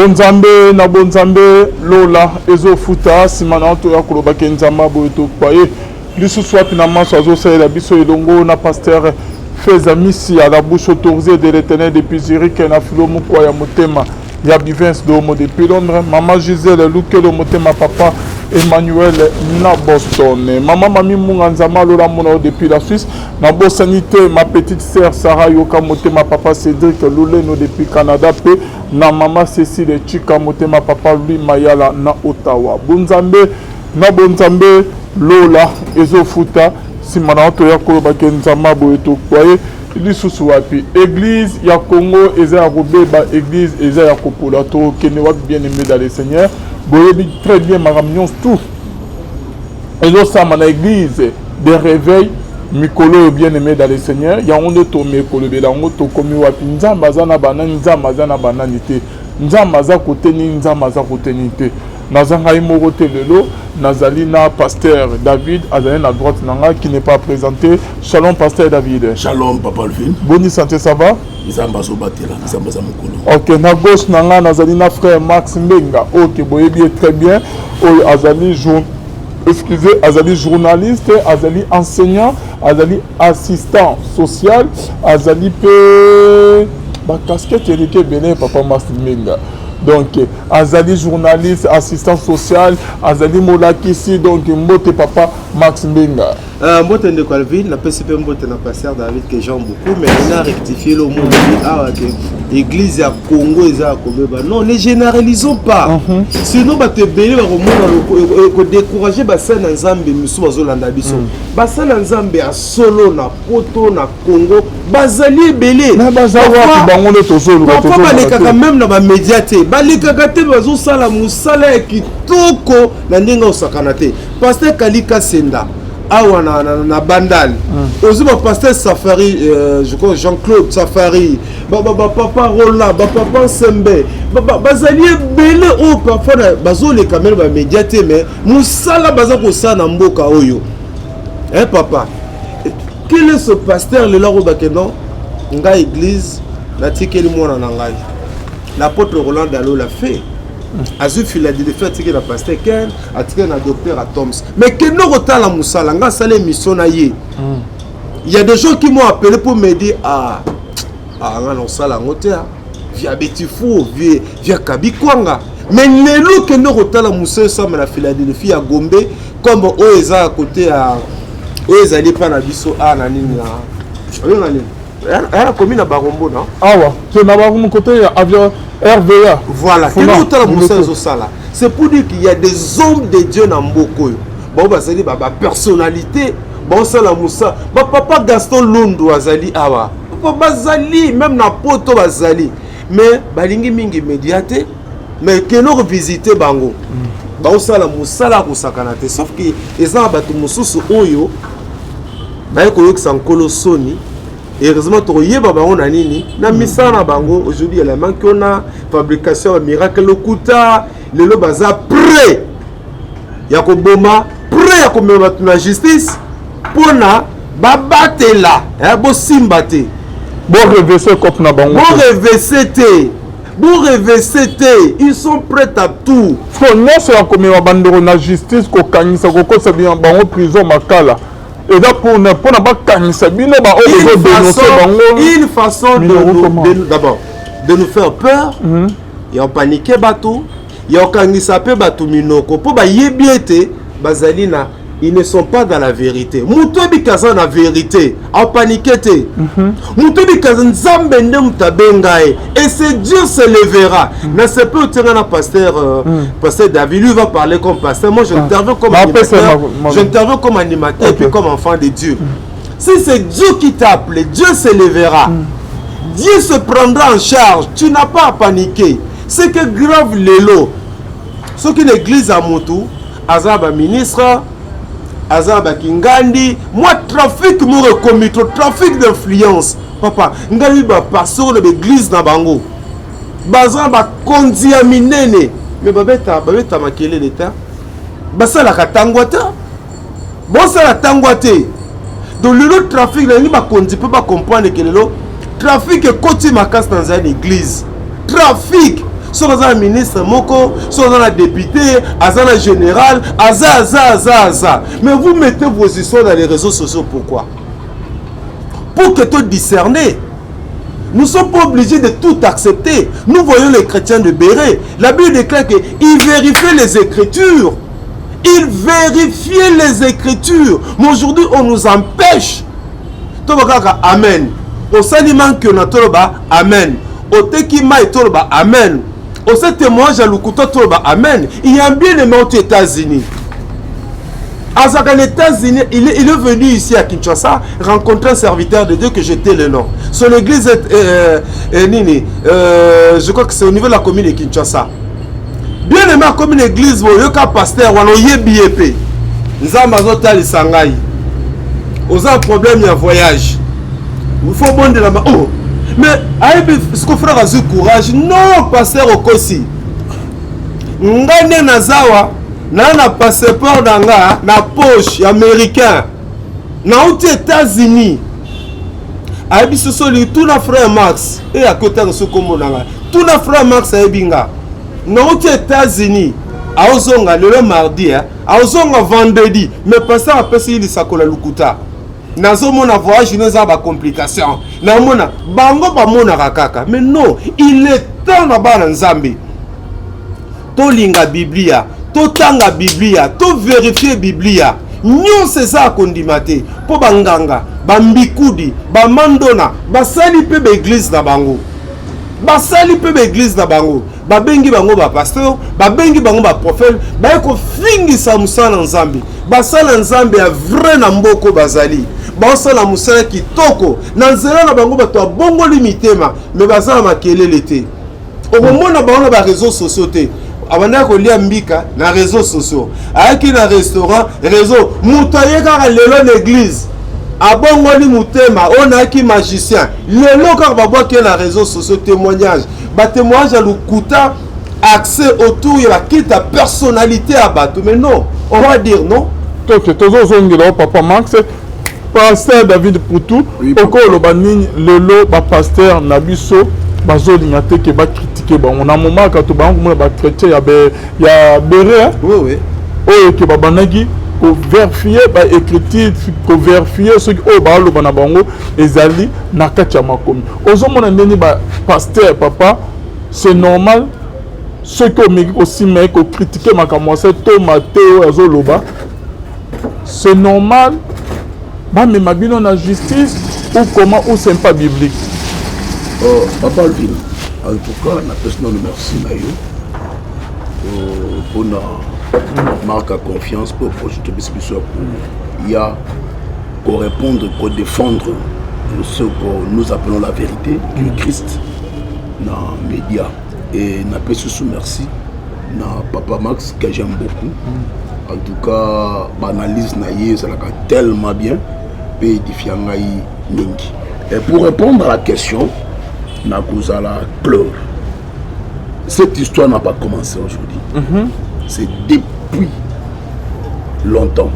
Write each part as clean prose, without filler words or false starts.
Bonzambe na bonzambe lola ezo futa simana to ya koloba kenzamba boto kwaye lisu swap na maso azo sala biso elongo na pasteur Feza misi à la bouche autorisée de l'Éternel depuis Zurich na filomo kwa ya motema ya Bivens domo depuis Londres maman Gisèle Luke le motema papa Emmanuel na Boston maman mami munganzama lola mona depuis la Suisse na bo sanité ma petite sœur Sarah Yoka motema papa Cédric Luleno depuis Canada pe na maman Cécile Chika motema papa Louis Mayala na Ottawa bonzambe na bonzambe lola ezo futa simana to ya koloba kenzama boeto kwaye lisusu wapi église ya Congo eza ya robeba église eza ya kopola to kene wa bien aimé dans le Seigneur boyebi très bien maramnions tout ezo sama na église de réveil mikolo bien aimé dans le Seigneur ya onde to mekolo bela ngo to komi wapi nzamba zana banani nzamba zana banani te nzamba za koteni nzamba za koteni te nazanga imoko te lelo nazali na pasteur David azali na droite nanga qui n'est pas présenté. Shalom pasteur David. Shalom papa Alvin. Bonne santé, ça va? Nzamba so batela nzamba za mukolo. OK, na gauche nanga nazali na frère Max Mbenga. OK, boyebi très bien. O azali azali journaliste, azali enseignant, azali assistant social, azali pe ba casquette Eric Benin papa Max Mbenga. Donc, Azali journaliste, assistant social, Azali Molakisi, donc Mbote papa Max Mbenga. Mbote de Calvin, la PCP Mbote na pasteur David que j'aime beaucoup, mais on a rectifié le mot. Ah, l'église à Congo et à Kobeba. Non, ne généralisons pas. Sinon, bah te bénir au monde, décourager Bassan Nzambe, Moussou Bazolanda Bisso. Bassan Nzambe à Solo, na Poto, na Congo, Bazali Belé. Na Bazawa, Bangono Tozolo. Pourquoi les kaka même dans ma médiaté? Les kagate bazo sala musala kitoko na ndinga osakanate pasteur Kalika Senda awa na bandal ozuba pasteur Safari je crois Jean-Claude Safari papa Roland papa Sembe bazali belé o parfois bazo les caméras ba médiaté mais musala baza ko sana mboka oyo papa quel est ce pasteur le laro bakeno nga église na tikeli mona na ngai. L'apôtre Roland Dalo l'a fait. Azuf il a dit de faire tirer la pasteur Ken, a tiré la docteur à Toms. Mais que nous retard la moussala, nga salé mission na yé. Il y a des gens qui m'ont appelé pour me dire nga non sala ngotea, via Betifou, via Kabikwanga. Mais les loups que nous retard la moussala ça me la Philadelphie à Gombe comme Oeza à côté à Oeza n'est pas na biso à nanini na. Elle a commis la Barombo, non? Ah ouais, c'est na Barombo côté avion RVA. Voilà, c'est pour dire qu'il y a des hommes de Dieu dans Mboko. Bon, bah, c'est ma personnalité. Bon, ça la Moussa. Papa Gaston Londo Azali Awa. Papa Bazali, même na Poto Bazali. Mais, Balingi Mingi médiaté. Mais que nous revisiter Bango. Bon, ça la Moussa la Kosakanate. Sauf que les gens battu Moussous Oyo. Bah, Koyok Sankolo Soni. Et heureusement, tu as bango na nini na misana bango aujourd'hui elle manque on a fabrication miracle le kuta le lo baza prêt ya ko boma prêt ya ko mema na justice pona babatela bo simbate bon reverser cop na bango bon reverser ils sont prêts à tout faut non c'est comme mema bandero na justice ko kanisa ko ko sabi bango prison makala. Et là pour ne pas une façon d'abord de nous faire peur, et en paniquer bateau, et en kanisa pe bateau minoko pour ba yebiete bazalina ils ne sont pas dans la vérité. Mutobi kaza na vérité, en paniquer te. Mutobi kaza nzambe ndem tabengae et c'est Dieu se lèvera. Na se peut tenir un pasteur pasteur David lui va parler comme pasteur. Moi j'interviens comme animateur. J'interviens comme animateur et puis comme enfant de Dieu. Si c'est Dieu qui t'a appelé, Dieu se lèvera. Dieu se prendra en charge. Tu n'as pas à paniquer. C'est que grave l'élo. Ce qui l'église à Moutou, Azaba ministre Azaba Kingandi, moi trafic me recommis, trafic d'influence. Papa, ngali ba passer de l'église na bango. Bazaba kondiaminene. Mais babeta makele l'état. Basa la katangwata. Bon ça la tangwate. Donc le trafic là ni ba kondi peut pas comprendre que le trafic est côté makas dans une église. Trafic soki aza na ministre moko, soki aza na député, aza na général, aza. Mais vous mettez vos histoires dans les réseaux sociaux, pourquoi? Pour que tu discernes. Nous ne sommes pas obligés de tout accepter. Nous voyons les chrétiens de Béret. La Bible déclare qu'ils vérifiaient les Écritures. Ils vérifiaient les Écritures. Mais aujourd'hui, on nous empêche. Amen. Au saliment que notre amen. Au tekima et toloba amen. Au cet témoignage à l'ukuta toloba amen. Il y a un bien-aimé aux États-Unis. À les États-Unis, il est venu ici à Kinshasa rencontrer un serviteur de Dieu que j'étais le nom. Son église est Nini. Je crois que c'est au niveau de la commune de Kinshasa. Bien aimé comme une église, il y a un pasteur, il y a un BIEP. Nous avons un problème de voyage. Il faut bon de la main. Oh, mais est-ce qu'on fera du courage? Non, pasteur Okosi. Ngane Nazawa. Na passeport nanga na poche américain na aux États-Unis abi sosoli tout na frère Max et à côté de ce comme nanga tout na frère Max ebinga na aux États-Unis a ozonga le mardi a ozonga vendredi mais passer à passer il sakola lukuta nazo mona voyage neza ba complication na mona bango ba mona kaka mais non il est temps na bana nzambe to linga biblia to tanga biblia to vérifier biblia nyonso eza akondima te mpo banganga bambikudi bamandona basali mpe baeglise na bango babengi bango bapasteur babengi bango baprofete baye kofingisa mosala nzambe basala nzambe ya vrai na mboko bazali baosala mosala kitoko na nzela na bango bato abongoli mitema me baza na makelele te okomona bango na bareseau sociaux te abanda kolia mbika na réseaux sociaux ayaki na restaurant réseau muto ayekaka lelo na église abongoli mutema on ayaki magicien lelo kaka babwaki na réseaux sociaux témoignage témoignage ya lukuta accès autour ya bakita personnalité à bato mais non on va dire non tozozongela papa Max pasteur David Poutou okoloba nini lelo pasteur na biso bazolinga te ke ba critiquer ba on a moment ka to ba ngomona ba chrétien ya Béret oui oyo ke ba banaki ko vérifier ba écriture ko vérifier ce que ba lo bana bango ezali na kati ya makomi ozomona ndeni ba pasteur papa c'est normal ce que meki ko sima ko critiquer makamwa se to Matteo azoloba c'est normal ba me mabino na justice ou comment ou c'est pas biblique. Papa Alvin, en tout cas, on a personne merci pour notre marque à confiance pour projet de discussion pour y a pour répondre, pour défendre ce que nous appelons la vérité du Christ dans les médias. Et on a personne merci na Papa Max que j'aime beaucoup. En tout cas, l'analyse naïe ça l'a tellement bien et édifiant mingi. Et pour répondre à la question, Nakuzala pleure. Cette histoire n'a pas commencé aujourd'hui. C'est depuis longtemps.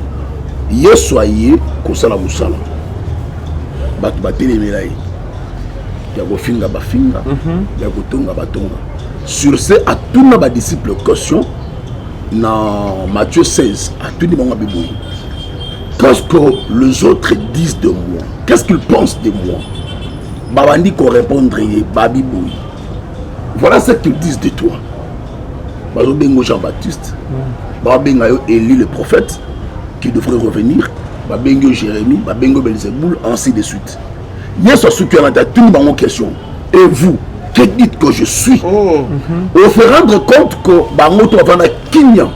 Hier soyez Kosala Moussala. Batbate les médailles. Yago finga bafinga. Yago tonga batonga. Sur ce, à tous nos disciples caution, dans Matthieu 16, à tous les moments bibouilles. Qu'est-ce que les autres disent de moi? Qu'est-ce qu'ils pensent de moi? Babandi qu'on répondrait Babi Boui. Voilà ce qu'ils disent de toi. Babengo Jean-Baptiste, Babengo Élie le prophète qui devrait revenir, Babengo Jérémie, Babengo Belzéboul, ainsi de suite. Il y a ce qui a tout le monde question. Et vous, que dites que je suis? On fait rendre compte que Bangoto va vendre Kimia.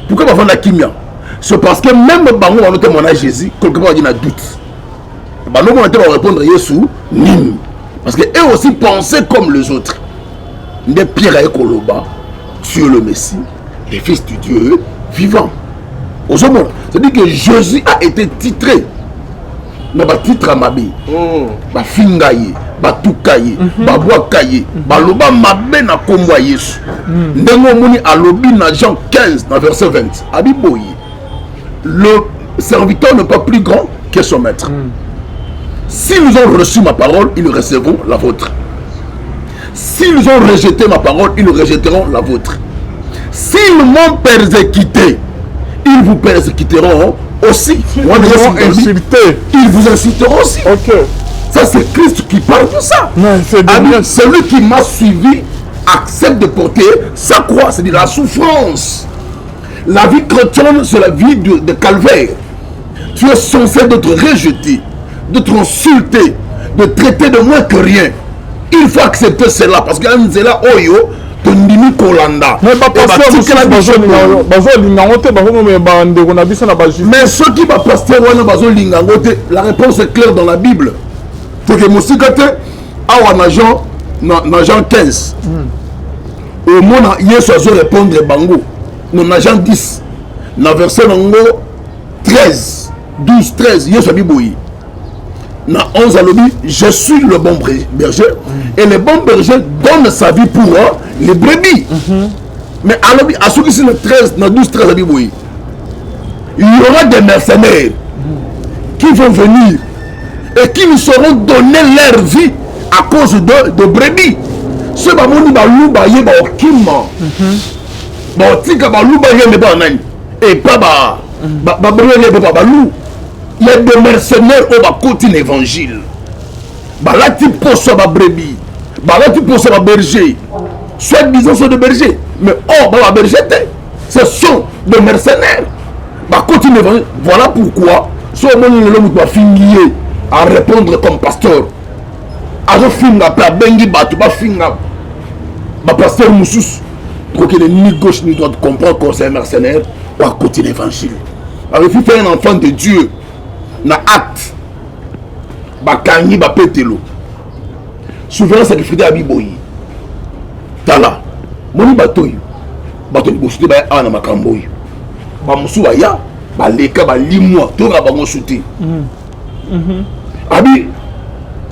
Pourquoi va vendre Kimia? C'est parce que même Bango va noter mon âge Jésus, quelque part il y a un doute. Nous va répondre Yesu, Nim. Parce qu'eux aussi pensaient comme les autres. Des Pierre et Koloba, sur le Messie, le Fils du Dieu vivant. C'est-à-dire que Jésus a été titré. Mais le titre à Mabi, le Fingaye, le Toukaye, le Boakaye, le Loba Mabé na Komwa Yesu. Ndengo Mouni a lobby na Jean 15, dans verset 20. Abiboye. Le serviteur n'est pas plus grand que son maître. Si nous avons reçu ma parole, ils recevront la vôtre. S'ils ont rejeté ma parole, ils rejetteront la vôtre. S'ils m'ont persécuté, ils vous persécuteront aussi. Ils vont insulter. Ils vous insulteront aussi. Ok. Ça, c'est Christ qui parle de ça. Celui qui m'a suivi accepte de porter sa croix, c'est-à-dire la souffrance. La vie chrétienne, c'est la vie de calvaire. Tu es censé d'être rejeté, d'être insulté, de traiter de moins que rien. Il faut accepter cela parce que là, Oyo, Tondimi Kolanda. Mais ceux qui va pasteur, la réponse est claire dans la Bible. Pour que Moussikate, à Jean 15, au monde, Yesu a répondre Bango. Dans Jean 10, dans le verset 13, 12, 13, Yesu a dit dans 11, il dit, je suis le bon berger, et le bon berger donne sa vie pour les brebis. Mais à ceux qui sont le 13, dans 12, 13, il y aura des mercenaires qui vont venir et qui nous seront donner leur vie à cause de brebis. Ceux qui vont nous et pas il y a des mercenaires au côté de l'évangile. Là, tu poses sur ma brebis. Là, tu poses sur ma berger. Soit disant sont des bergers. Mais ma berger, ce sont des mercenaires. Côté de l'évangile. Voilà pourquoi, si on doit finir à répondre comme pasteur, à finir après, à bengi batu, à finir, pasteur Moussous, pour qu'il ni gauche ni droite comprendre que c'est un mercenaire, à côté de l'évangile. Alors, il faut faire un enfant de Dieu. Na acte bakangi bapetelo souverain sacrifié à biboyi tala moni batoyi bosute ba ana makamboyi ba musu ya ba leka ba limwa to ga bango suti abi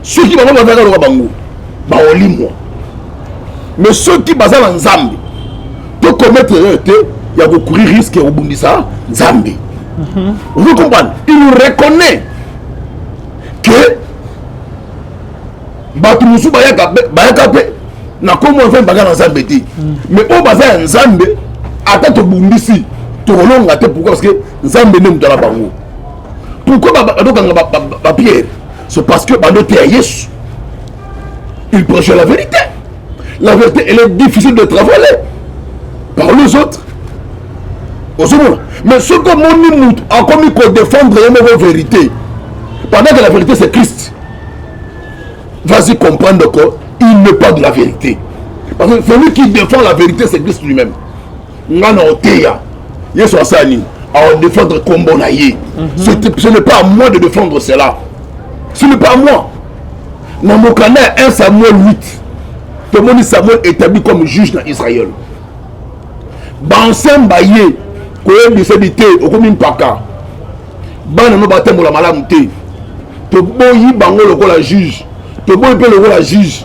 ceux qui bango bazaka lo bango ba olimwa mais ceux qui bazala nzambe to commettre erreur il y a courir risque au bundisa nzambe. Vous comprenez? Il reconnaît que Batumusu Bayaka na comme on fait bagarre Nzambe ti. Mais au bazar Nzambe attends to bundisi to longa te pourquoi parce que Nzambe ne mutala bango. Pourquoi ba Pierre? C'est parce que bando te Yesu. Il prêche la vérité. La vérité elle est difficile de travailler par les autres. Mais ce que mon imut a commis pour défendre la vérité, pendant que la vérité c'est Christ, vas-y comprendre qu'il n'est pas de la vérité. Parce que celui qui défend la vérité c'est Christ lui-même. À défendre comme bon aïe. Ce n'est pas à moi de défendre cela. Ce n'est pas à moi. Dans mon canal 1 Samuel 8, tout le monde Samuel établi comme juge dans Israël. Bansen Baye. Okomi mpaka bana no batembola malamu te to boyi bango lokola juge to boyi pe lokola juge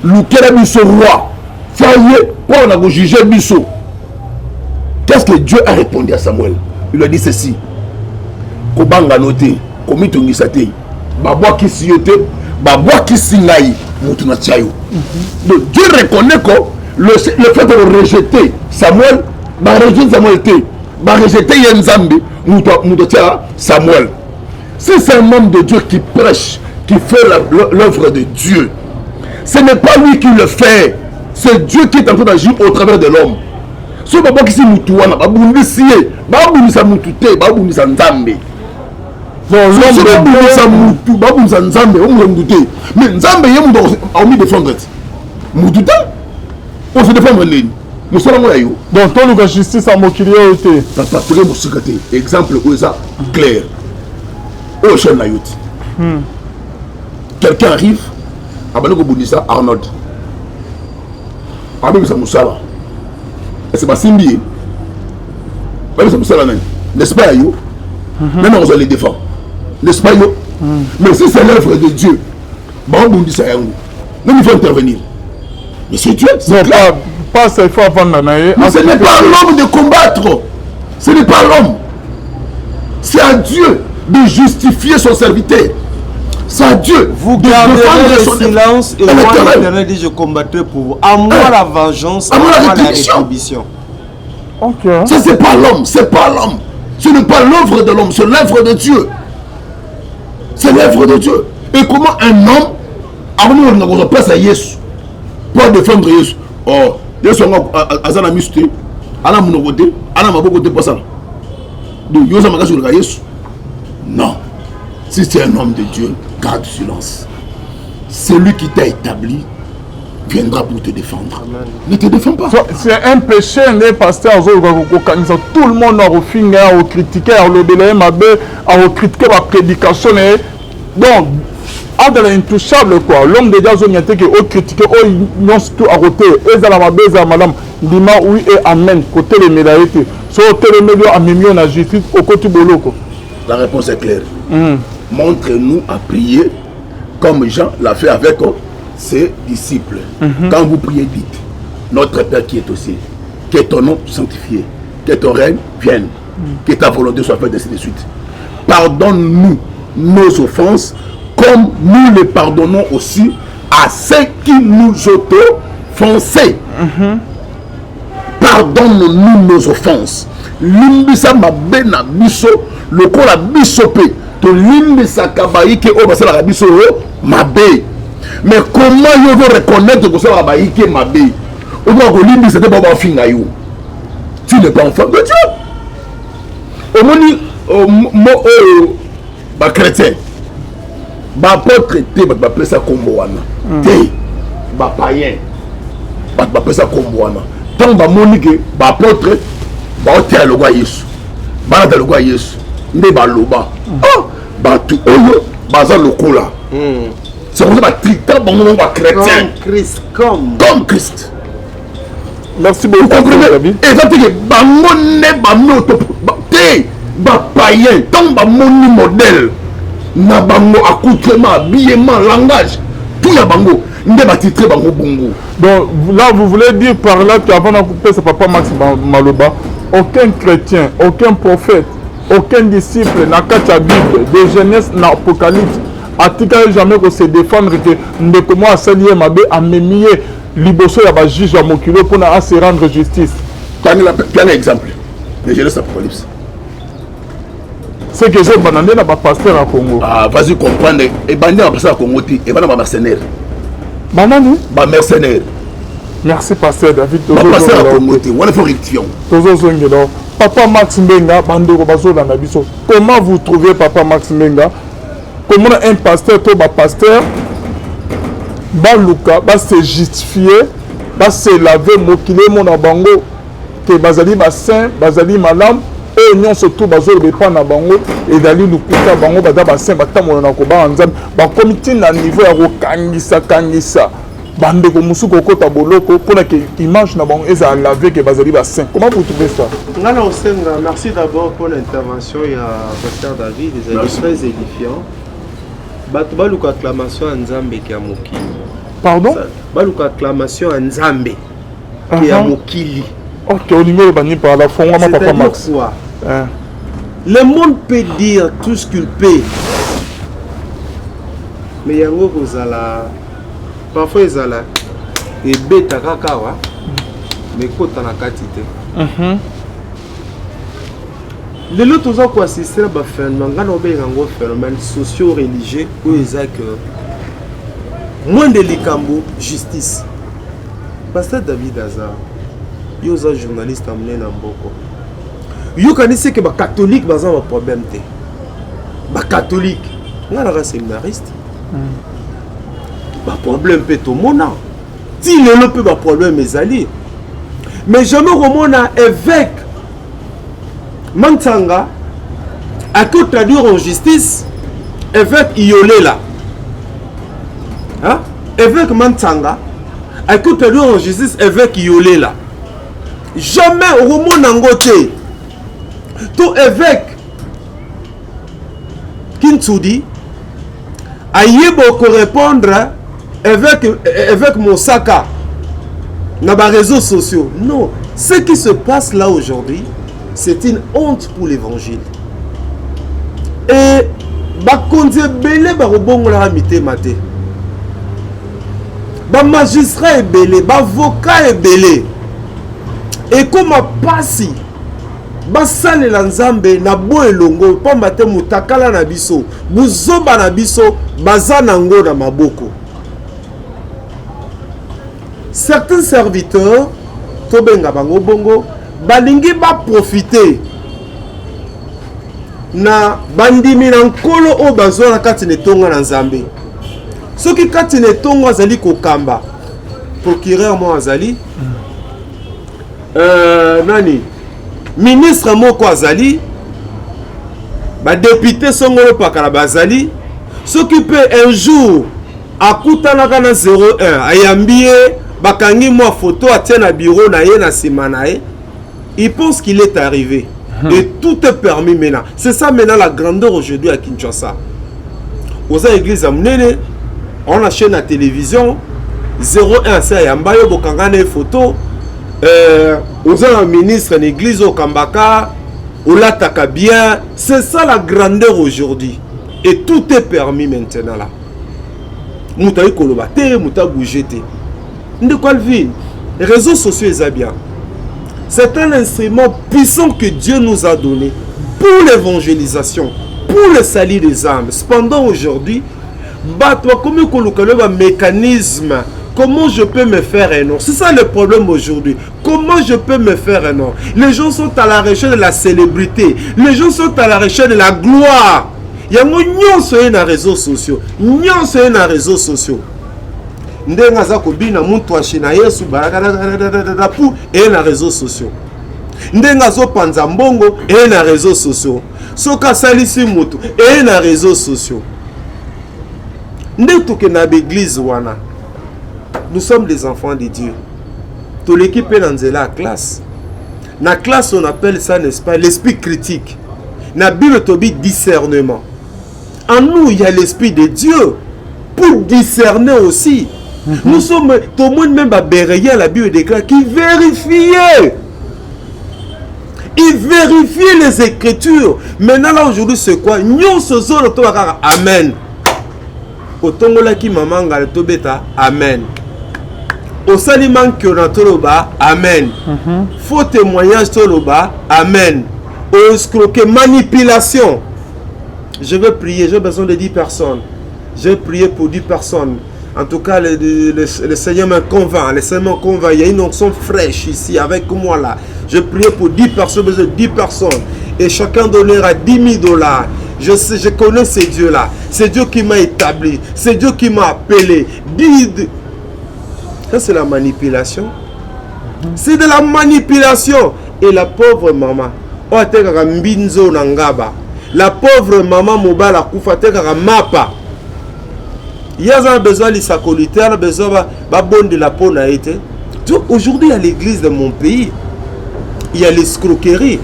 lukela biso roi faye pour na ko juger biso. Qu'est-ce que Dieu a répondu à Samuel? Il lui a dit ceci: ko banga noté ko mitungisa te babwa kisiyote babwa kisingai mutu na tiayo. Donc Dieu reconnaît que le fait de rejeter Samuel rejeter Samuel te rejeter Nzambe Moutotia Samuel. Si c'est un homme de Dieu qui prêche, qui fait l'œuvre de Dieu, ce n'est pas lui qui le fait, c'est Dieu qui est en train d'agir au travers de l'homme. Ce n'est pas qui s'est moutouana, babundisié, babundisa moutouté, babundisa Nzambe. Babundisa Nzambe, on me douté. Mais Nzambe, il y a mis défendre. Moutouté, on se défend les lignes. Donc, tout le justice a moqué. Exemple clair. Quelqu'un arrive, Arnold. C'est pas Simbi. N'est-ce pas, yo? Maintenant, on les défend. N'est-ce pas, yo? Mais si c'est l'œuvre de Dieu, il faut intervenir. Mais c'est Dieu, c'est clair. Pas il faut apprendre. Mais ce n'est pas à l'homme de combattre. Ce n'est pas à l'homme. C'est à Dieu de justifier son serviteur. C'est à Dieu. Vous de garderez défendre le son silence et moi électoral. l'Éternel dit je combattrai pour vous. À moi la vengeance, À moi la la rétribution. rétribution. Ok. Ça, c'est pas l'homme, c'est pas l'homme. Ce n'est pas l'œuvre de l'homme, c'est l'œuvre de Dieu. C'est l'œuvre de Dieu. Et comment un homme, avant de nous place à Yesu, pour défendre Yesu, oh, Yesu a un misté, a un monogoté, a un mabogoté pour ça. Donc, Yesu a un Yesu. Non. Si c'est un homme de Dieu, garde silence. Celui qui t'a établi viendra pour te défendre. Amen. Ne te défends pas. C'est un péché, les pasteurs, tout le monde a refusé, a critiqué, a critiqué la prédication. Donc, dans l'intouchable, quoi. L'homme de Dieu a critiqué, non, tout à côté. Et à la mabé, à madame, dima oui et amen. Côté les médailles, sur le médaille, à million à justice, au côté de l'eau. La réponse est claire. Montre-nous à prier comme Jean l'a fait avec ses disciples. Quand vous priez, dites: Notre Père qui est au ciel, que ton nom soit sanctifié, que ton règne vienne, que ta volonté soit faite, ainsi de suite. Pardonne-nous nos offenses, comme nous les pardonnons aussi à ceux qui nous auto-offensent. Pardonne-nous nos offenses. Limbisa mabena biso, le ko la bisope. To limbisa kabaïke o basala la biso mabe. Mais comment yo veut reconnaître que ça va baïke mabe? Au moins que limbisa te pas finga yo. Tu n'es pas enfant de Dieu. Au moins ba chrétien, ba apôtre te ba appeler ça kombo wana. Te ba païen, ba appeler ça kombo wana. Tant ba monique ba apôtre ba otia le roi Yesu. Ba na le roi Yesu. Nde ba loba. Ah, ba tu oyo baza lokola. C'est comme ça ba trita ba mon ba chrétien. Comme Christ. Merci beaucoup. Vous comprenez? Et ça fait que ba monne ba noto te ba païen tant ba moni modèle na bango accoutrement, habillement, langage, tout ya bango. Nde ba titre bango bongo. Donc là, vous voulez dire par là qu'avant de couper ce papa Max Maloba, aucun chrétien, aucun prophète, aucun disciple n'a qu'à la Bible, de Genèse n'a Apocalypse, a jamais que se défendre que ne comment à s'allier ma bé à mémier liboso ya ba juge à mokulo pour à se rendre justice. Plein exemple de Genèse Apocalypse. C'est que j'ai banandé na ba pasteur à Congo. Ah, vas-y comprendre. Et bandé à pasteur à Congo, et ba na ba mercenaire. Banani? Ba mercenaire. Merci pasteur David. Ba pasteur à Congo, on est correction. Papa Max Mbenga, bandeko bazola na biso. Comment vous trouvez Papa Max Mbenga? Comment un pasteur, toi, pasteur, baluka, se justifier, se laver, mokile mon abango, que bazali saint, bazali malam, et non surtout bazol bepa na bango, et dali lukuta bango, bada saint, batamono na koba anzam, comité na niveau ya kangisa. Bande ko musuko kota boloko pour que image na bango eza laver que bazali saint. Comment vous trouvez ça? Ngana Osenga, merci d'abord pour l'intervention ya pasteur David, les amis très édifiants. Bato baluka acclamation à Nzambe ki ya mokili. Pardon? Baluka acclamation à Nzambe ki ya mokili. Ok, au niveau de par la fond, Papa Max. Quoi? Le monde peut dire tout ce qu'il peut. Mais il y a un parfois ils ont et bêta kakawa mais kota na katite. Les autres ont quoi assister à un phénomène socio-religieux où ils ont que moins de likambo justice. Pasteur David Azar, il est un journaliste amené dans beaucoup. Il connaissez que les catholiques ont un problème. Les catholiques, ils sont des séminaristes. Le problème peut tout le monde. Si le peut pas problème est allé. Mais jamais au évêque Mantanga a que traduire en justice évêque Iolé là. Hein? Évêque Mantanga a que traduire en justice évêque Iolé là. Jamais au monde en côté. Tout évêque Kintsoudi a beaucoup répondre évêque Mosaka dans les réseaux sociaux. Non, ce qui se passe là aujourd'hui, c'est une honte pour l'évangile. Et bakonzi ebele bakobongola mitema te, bamagistrat ebele, bavocat ebele, ekoma pasi basalela nzambe na bo elongo pamba te mutakala na biso buzoba na biso baza nango na maboko. Certains serviteurs tobenga bango bongo balingi ba profiter na bandimi na nkolo o bazwa na kati netonga na nzambe. Soki kati netonga azali kokamba procureur mo azali nani ministre moko azali ba député songolo pakala bazali, soki pe un jour akutanaka na 01 ayambie bakangi moi photo atie na bureau na ye na sima na ye, il pense qu'il est arrivé. Et tout est permis maintenant. C'est ça maintenant la grandeur aujourd'hui à Kinshasa. Aux églises à Mnene, on a chaîne à télévision 01 c'est ayambayo bokanga na photo. Aux un ministre en église au Kambaka, au Lataka bien, c'est ça la grandeur aujourd'hui. Et tout est permis maintenant là. Moutaï kolobate, mouta bougete. De quoi le vit? Les réseaux sociaux est bien. C'est un instrument puissant que Dieu nous a donné pour l'évangélisation, pour le salut des âmes. Cependant aujourd'hui, comme mécanisme. Comment je peux me faire un nom? C'est ça le problème aujourd'hui. Comment je peux me faire un nom? Les gens sont à la recherche de la célébrité. Les gens sont à la recherche de la gloire. Il y a des réseaux sociaux. Il y a des réseaux sociaux. Ndenga za kobina muntu ashina Yesu baraka pour et na réseaux sociaux. Ndenga zo panza mbongo et na réseaux sociaux. Soka salisi mutu et na réseaux sociaux. Ndeto ke na l'église wana. Nous sommes les enfants de Dieu. Tout l'équipe est dans la classe. Dans la classe, on appelle ça, n'est-ce pas, l'esprit critique. Dans la Bible, on dit discernement. En nous, il y a l'esprit de Dieu pour discerner aussi. Nous sommes, tout le monde même à Béréa, la Bible déclare qu'il vérifiait. Il vérifiait les Écritures. Maintenant, là, aujourd'hui, c'est quoi? Nous, ce soir, amen. Autant que maman, amen. Au saliment que on a toloba, amen. Faux témoignage toloba, amen. Au escroquer, manipulation. Je veux prier, j'ai besoin de 10 personnes. Je vais prier pour 10 personnes. En tout cas, le Seigneur me convainc. Le Seigneur me convainc. Il y a une onction fraîche ici avec moi là. Je prie pour 10 personnes, besoin de 10 personnes. Et chacun donnera 10 000 $. Je connais ces dieux-là. C'est Dieu qui m'a établi. C'est Dieu qui m'a appelé. Ça, c'est la manipulation. C'est de la manipulation. Et la pauvre maman, la pauvre maman Mobala Koufateka Mapa. Il y a besoin de sa qualité, il y a besoin de la peau. Aujourd'hui, à l'église de mon pays, il y a l'escroquerie.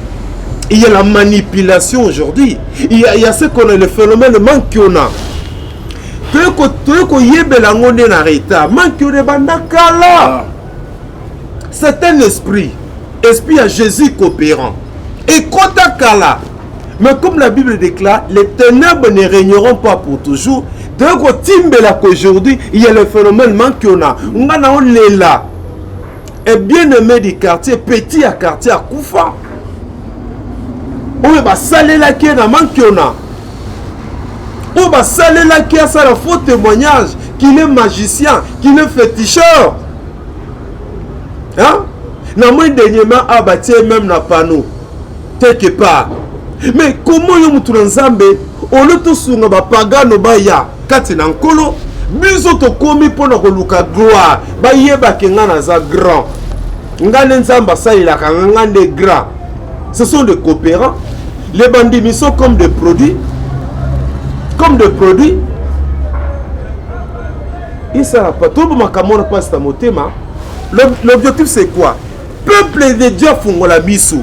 Il y a la manipulation aujourd'hui. Il y a ce qu'on a, le phénomène manque qu'on a. C'est un esprit à Jésus coopérant. Et Kotakala. Mais comme la Bible déclare, les ténèbres ne régneront pas pour toujours. Donc aujourd'hui, il y a le phénomène manque qu'on a. On est là. Et bien aimé du quartier, petit à quartier à Koufa. On va saler la qui est dans manque qu'on a. On va saler la qui a ça, le faux témoignage qu'il est magicien, qu'il est féticheur. Hein? Na moins dernièrement abattu même na panneau quelque part. Mais comment yo mutu nzambe on le to sunga ba pagano ba ya kati na nkolo biso to komi pona ko luka gloire ba yeba kenga na za grand ngane nzamba ça il a ngande grand. Ce sont des coopérants. Les bandits sont comme des produits. Comme des produits. Et ça pas tout le monde kamona passe ta motema. L'objectif c'est quoi? Peuple de Dieu fungola misu.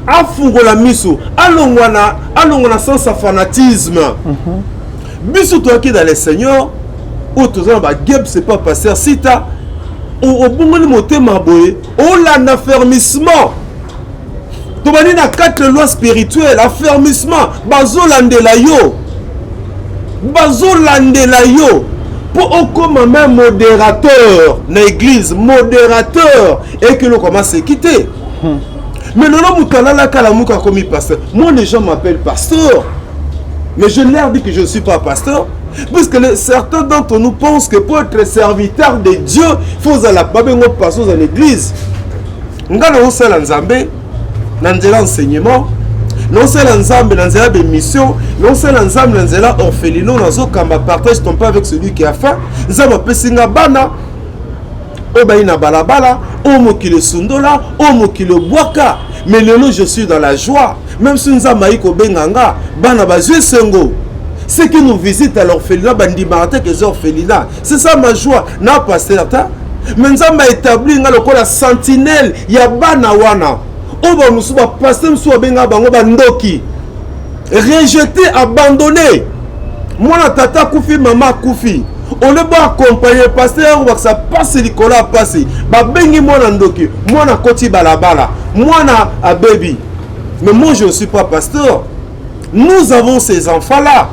Afungola misu. Allons sans sa fanatisme. Bisu toi qui dans le Seigneur. Ou tout ça ba geb c'est pas passer si ta au bon motema boye. Oh l'affermissement. tobandi na 4 lois spirituelles, affermissement, bazolandela yo. Bazolandela yo. Pour comme même modérateur dans l'église, modérateur, et que l'on commence à quitter. Mais non, comme pasteur. Moi, les gens m'appellent pasteur. Mais je leur dis que je ne suis pas pasteur. Puisque certains d'entre nous pensent que pour être serviteur de Dieu, il faut aller pasteur dans l'église. Nous avons l'enseignement. Non seulement ensemble dans la mission, non seulement ensemble dans la orphelinat, nous partage ton pas avec celui qui a faim. Nous avons pesinga bana, obaina balabala, omo qui le sundola, omo qui le boaka. Mais lelo je suis dans la joie. Même si nous avons maïko benganga, bana bazue sengo. Ceux qui nous visitent à l'orphelinat, bandi marate que orphelinat. C'est ça ma joie. Na pasteur ta. Mais nous avons établi la sentinelle, ya bana wana. Oba musuba pasteur musuba benga bango bandoki. Rejeté, abandonné. Moi na tata koufi, maman koufi. On ne va accompagner pasteur ou ça passe Nicolas passe. Ba bengi moi na ndoki, moi na koti balabala, moi na a baby. Mais moi je ne suis pas pasteur. Nous avons ces enfants là.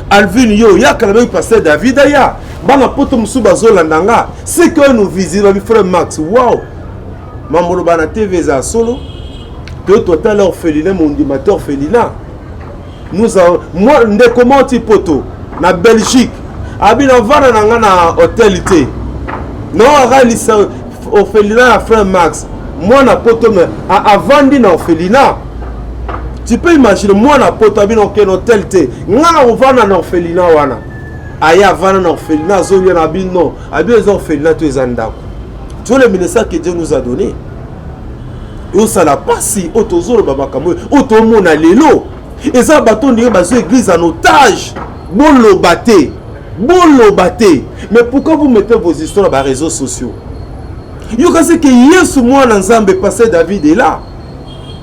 Alvin yo ya kalabé pasteur David aya. Bana poto musuba zolandanga. C'est que nous visitons avec frère Max. Wow. Mamolo bana TV za solo. Que total orphelinat, mon dimateur orphelinat. Nous avons, moi, comment tu poto, na Belgique, abina vana na hôtel ité. Non, réalisa orphelinat à frère Max. Moi na poto mais avant na orphelinat. Tu peux imaginer moi na poto abina aucun hôtel ité. Ngana vana na orphelinat wana. Aya vana na orphelinat zoli na abino, abina orphelinat tu ezanda. Tu vois le ministère que Dieu nous a donné. Et ça la passe autozolo babakamoy automona lelo et ça bateau ndire bazo église en otage bolo baté mais pourquoi vous mettez vos histoires dans les réseaux sociaux? Yo kasi que Yesu moi Nzambe pasteur David est là,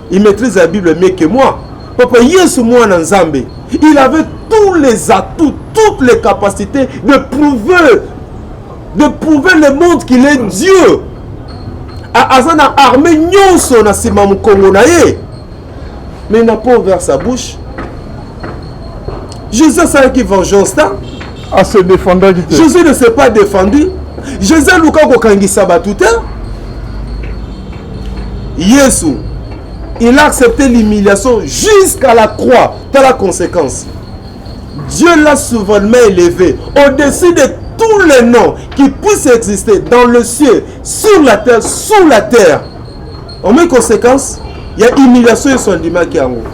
il maîtrise la Bible mieux que moi. Papa Yesu moi Nzambe, il avait tous les atouts, toutes les capacités de prouver le monde qu'il est Dieu. Azana armée nyonso na sima mukongo na ye, mais il n'a pas ouvert sa bouche. Jésus savait qui vengeance ta à se défendre. Jésus ne s'est pas défendu. Jésus luka kokangisa batuta. Yesu, il a accepté l'humiliation jusqu'à la croix. T'as la conséquence. Dieu l'a souverainement élevé au-dessus de tous les noms qui puissent exister dans le ciel, sur la terre, sous la terre. En même conséquence, il y a humiliation et son dima qui en haut.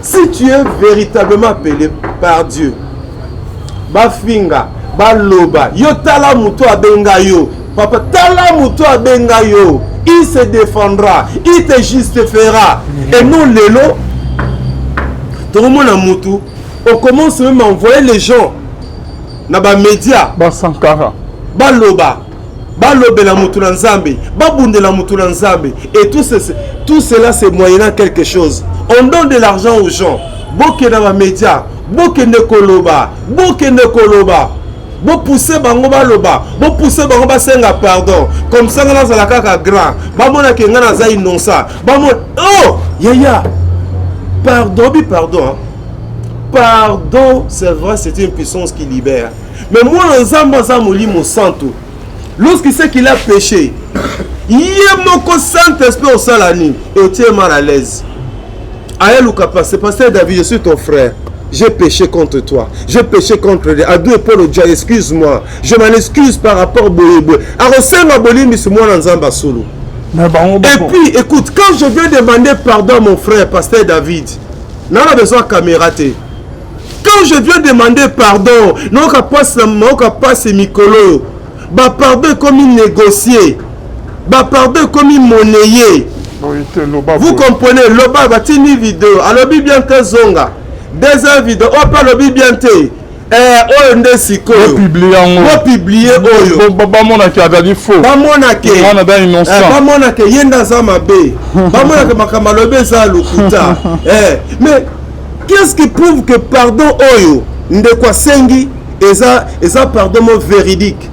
Si tu es véritablement appelé par Dieu, bafinga, baloba, yo tala muto abenga yo, papa tala muto abenga yo, il se défendra, il te justifiera. Et nous lelo, tout le monde a mutu, on commence même à envoyer les gens na ba média ba sankara baloba balobela mutu na nzambe babundela mutu na nzambe et tout cela c'est moyennant quelque chose. On donne de l'argent aux gens, boke na ba média boke ne koloba bo pousser bango baloba bo pousser bango ba senga pardon comme ça ngana za la kaka grand ba mona ke ngana za innocent ba mo oh yaya pardon. Pardon, c'est vrai, c'est une puissance qui libère. Mais moi, lorsqu'il sait qu'il a péché, il y a mon Saint-Esprit au salani et au tient mal à l'aise. Aïe, c'est pasteur David, je suis ton frère. J'ai péché contre toi. J'ai péché contre lui. À deux Paul, excuse-moi. Je m'en excuse par rapport au Bolébo. Et puis, écoute, quand je viens demander pardon à mon frère, pasteur David, n'a pas besoin de caméra. Quand je viens demander pardon, non qu'à passer Mikolo, bah pardon comme il négocier, bah pardon comme il monnayer. Vous comprenez, loba va tenir vidéo, alors bien que zonga, deuxième vidéo, oh pas le bien te, oh ndesiko, publier oyo, ba mona ki adali faux, ba mona ke, ba mona ke yenda zama be, ba mona ke makamalobe za lukuta, mais qu'est-ce qui prouve que pardon oyo ndekwa sengi eza pardon véridique,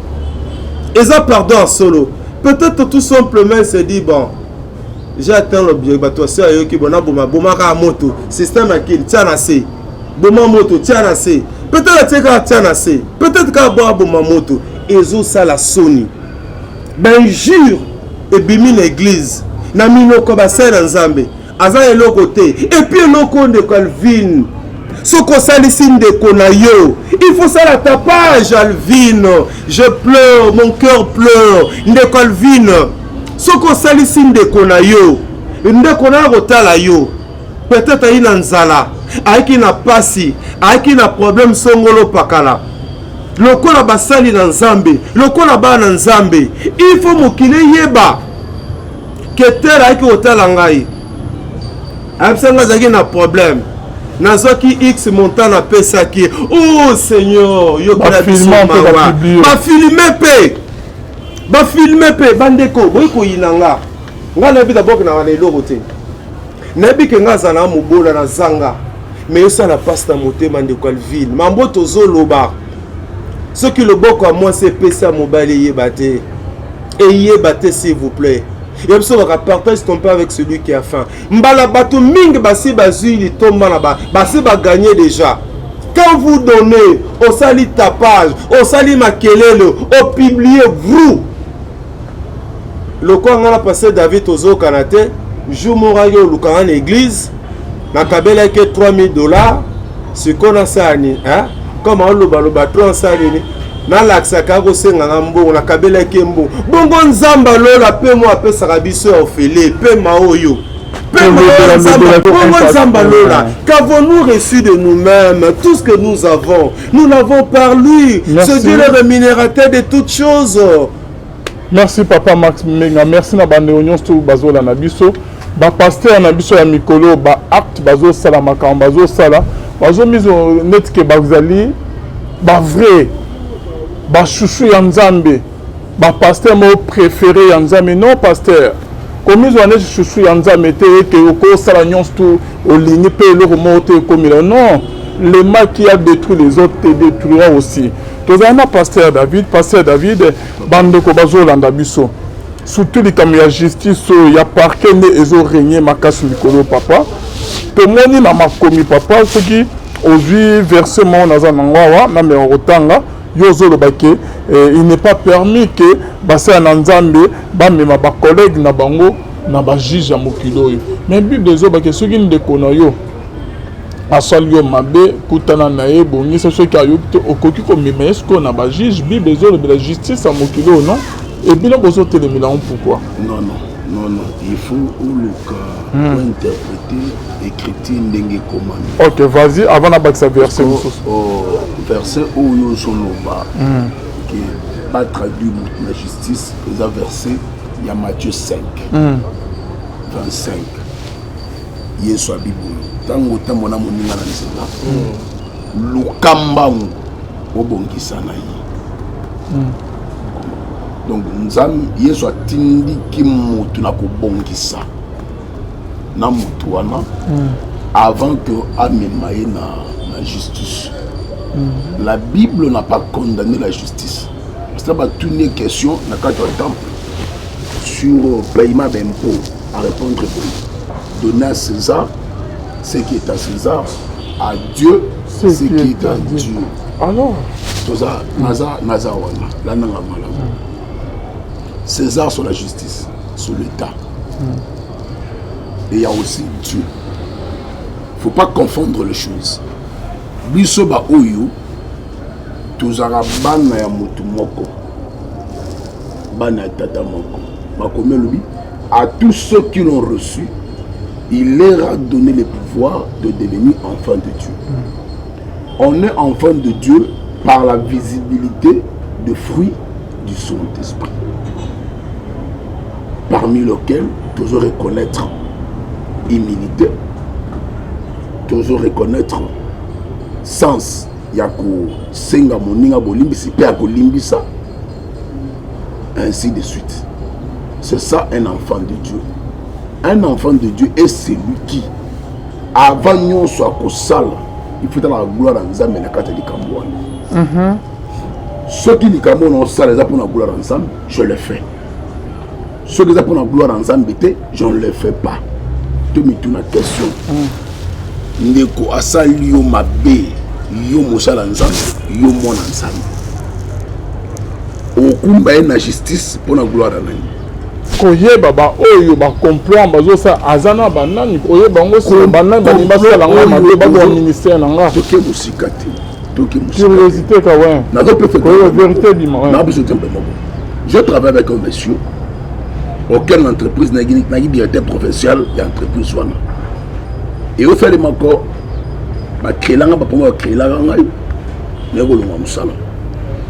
eza pardon solo? Peut-être tout simplement se dit bon, j'ai atteint l'objectif. Toi, c'est eux qui bon ka moto, système à qui tient assez. Boma moto tient assez. Peut-être que tient assez. Peut-être que boma moto ezo ça la Sony. Ben jure et bimi l'église. Na mino ko ba sa na Nzambe. Aza elo côté et puis loko de Calvin. Soko salisi ndeko na yo. Il faut ça la tapage Alvin. Je pleure, mon cœur pleure. Ndeko Alvin. Soko salisi ndeko na yo. Ndeko na rotala yo. Peut-être ayi na nzala, ayi na pasi, ayi na problème songolo pakala. Loko na basali na Nzambe, loko na ba na Nzambe. Il faut mokile yeba. Ketela ayi rotala ngai. Absanga zaki na problème. Nazoki X montant na pesa ki. Oh Seigneur, yo ba filmer pe. Ba filmer pe bandeko, boy ko yinanga. Nga na bi d'abord na wana eloko te. Na bi ke nga zana mobola na zanga. Mais ça la passe na motema ndeko Alvin. Mambo tozo loba. Ce qui le boko à moi c'est pesa mobile yebate. Et yebate s'il vous plaît. Et puis on va partager ton pain avec celui qui a faim. Mbala bato ming basi bazui li tomba na ba. Basi ba gagner déjà. Quand vous donnez, au sali tapage, au sali makelele, au publier vous. Le quoi on a passé David Ozo Kanate, jour morayo lukanga l'église, na kabela ke $3000, ce qu'on a ça ni, hein? Comme on le baloba 300 ni. Na laksa kako senga ngambo na kabela ke mbo. Bongo nzamba lola pe mo ape sarabiso ofele, pe maoyo. Qu'avons-nous reçu de nous-mêmes? Tout ce que nous avons, nous l'avons par lui. Ce Dieu le rémunérateur de toutes choses. Merci Papa Max Menga. Merci na bande union sto bazola na biso. Ba pasteur na biso ya mikolo ba acte bazo sala makamba bazo sala. Bazo miso net ke bazali ba vrai. Ba chouchou ya Nzambe. Ba pasteur mo préféré ya Nzambe non pasteur. Comme ils ont dit chouchou ya Nzambe te ke oko sala nyonsto au ligne pe le remonter comme il non. Le mal qui a détruit les autres te détruira aussi. Tozana pasteur David, bandeko bazolanda biso. Surtout les caméras justice, il y a parquet ne ezo régner makasu likolo papa. Tout le monde na makomi papa ce qui aujourd'hui versement naza nangwa na me rotanga yozo le baké il n'est pas permis que basa na Nzambe ba mema ba collègue na bango na ba juge mokilo. Mais Bible ezo baké ce qui ndeko na yo. Asalio mabe kutana na ye bongi ce qui a eu okoki ko mimesko na ba juge Bible ezo de la justice à mokilo non et bien bozo télémila pourquoi non il faut le cas interpréter écriture ndenge commande. OK vas-y avant na battre verset verset où yo soloba qui pas traduit la justice les verset il y a Matthieu 5 25 Yesu abibu tango tamona moninga na nzela lukambangu obongisa na ye donc nzambe Yesu atindiki mutu na kobongisa na mutu wana avant que amema ye na justice. La Bible n'a pas condamné la justice. C'est pas une question na cadre du temple sur paiement d'impôts à répondre donner à César ce qui est à César, à Dieu ce qui est à Dieu. Alors, César sur la justice, sur l'État. Et il y a aussi Dieu. Il ne faut pas confondre les choses. Biso ba oyo tozara bana ya mutu moko. Bana tata moko. Bakome lobi à tous ceux qui l'ont reçu, il leur a donné le pouvoir de devenir enfants de Dieu. On est enfant de Dieu par la visibilité des fruits du Saint-Esprit. Parmi lesquels, toujours reconnaître humilité, toujours reconnaître sens. Yako senga moninga bolimbisi pe yako limbisa, ainsi de suite. C'est ça un enfant de Dieu. Un enfant de Dieu est celui qui, avant nous soit kosala, il faut dans la gloire en Nzambe na kata di kambouane. Ceux qui di kambouane ont ça les pour la gloire ensemble, je le fais. Ce que ça pour la gloire en Zambité, je ne le fais pas. Tu me tournes la question. Ndeko asali yo mabe, yo mosala nzambe, yo mona nzambe. Okumba na justice pour la gloire en nani. Koyeba ba oyo ba comprendre bazo sa azana banani koyeba ngo se banani ba nimba la nga mabe ba bo ministère nanga. Toke musikati. Toke musikati. Curiosité ka ouais. Na ko peut faire vérité bima ouais. Na besoin de tempo. Je travaille avec un monsieur auquel l'entreprise n'a pas directeur provincial de l'entreprise soit. Et au fait de mon corps, je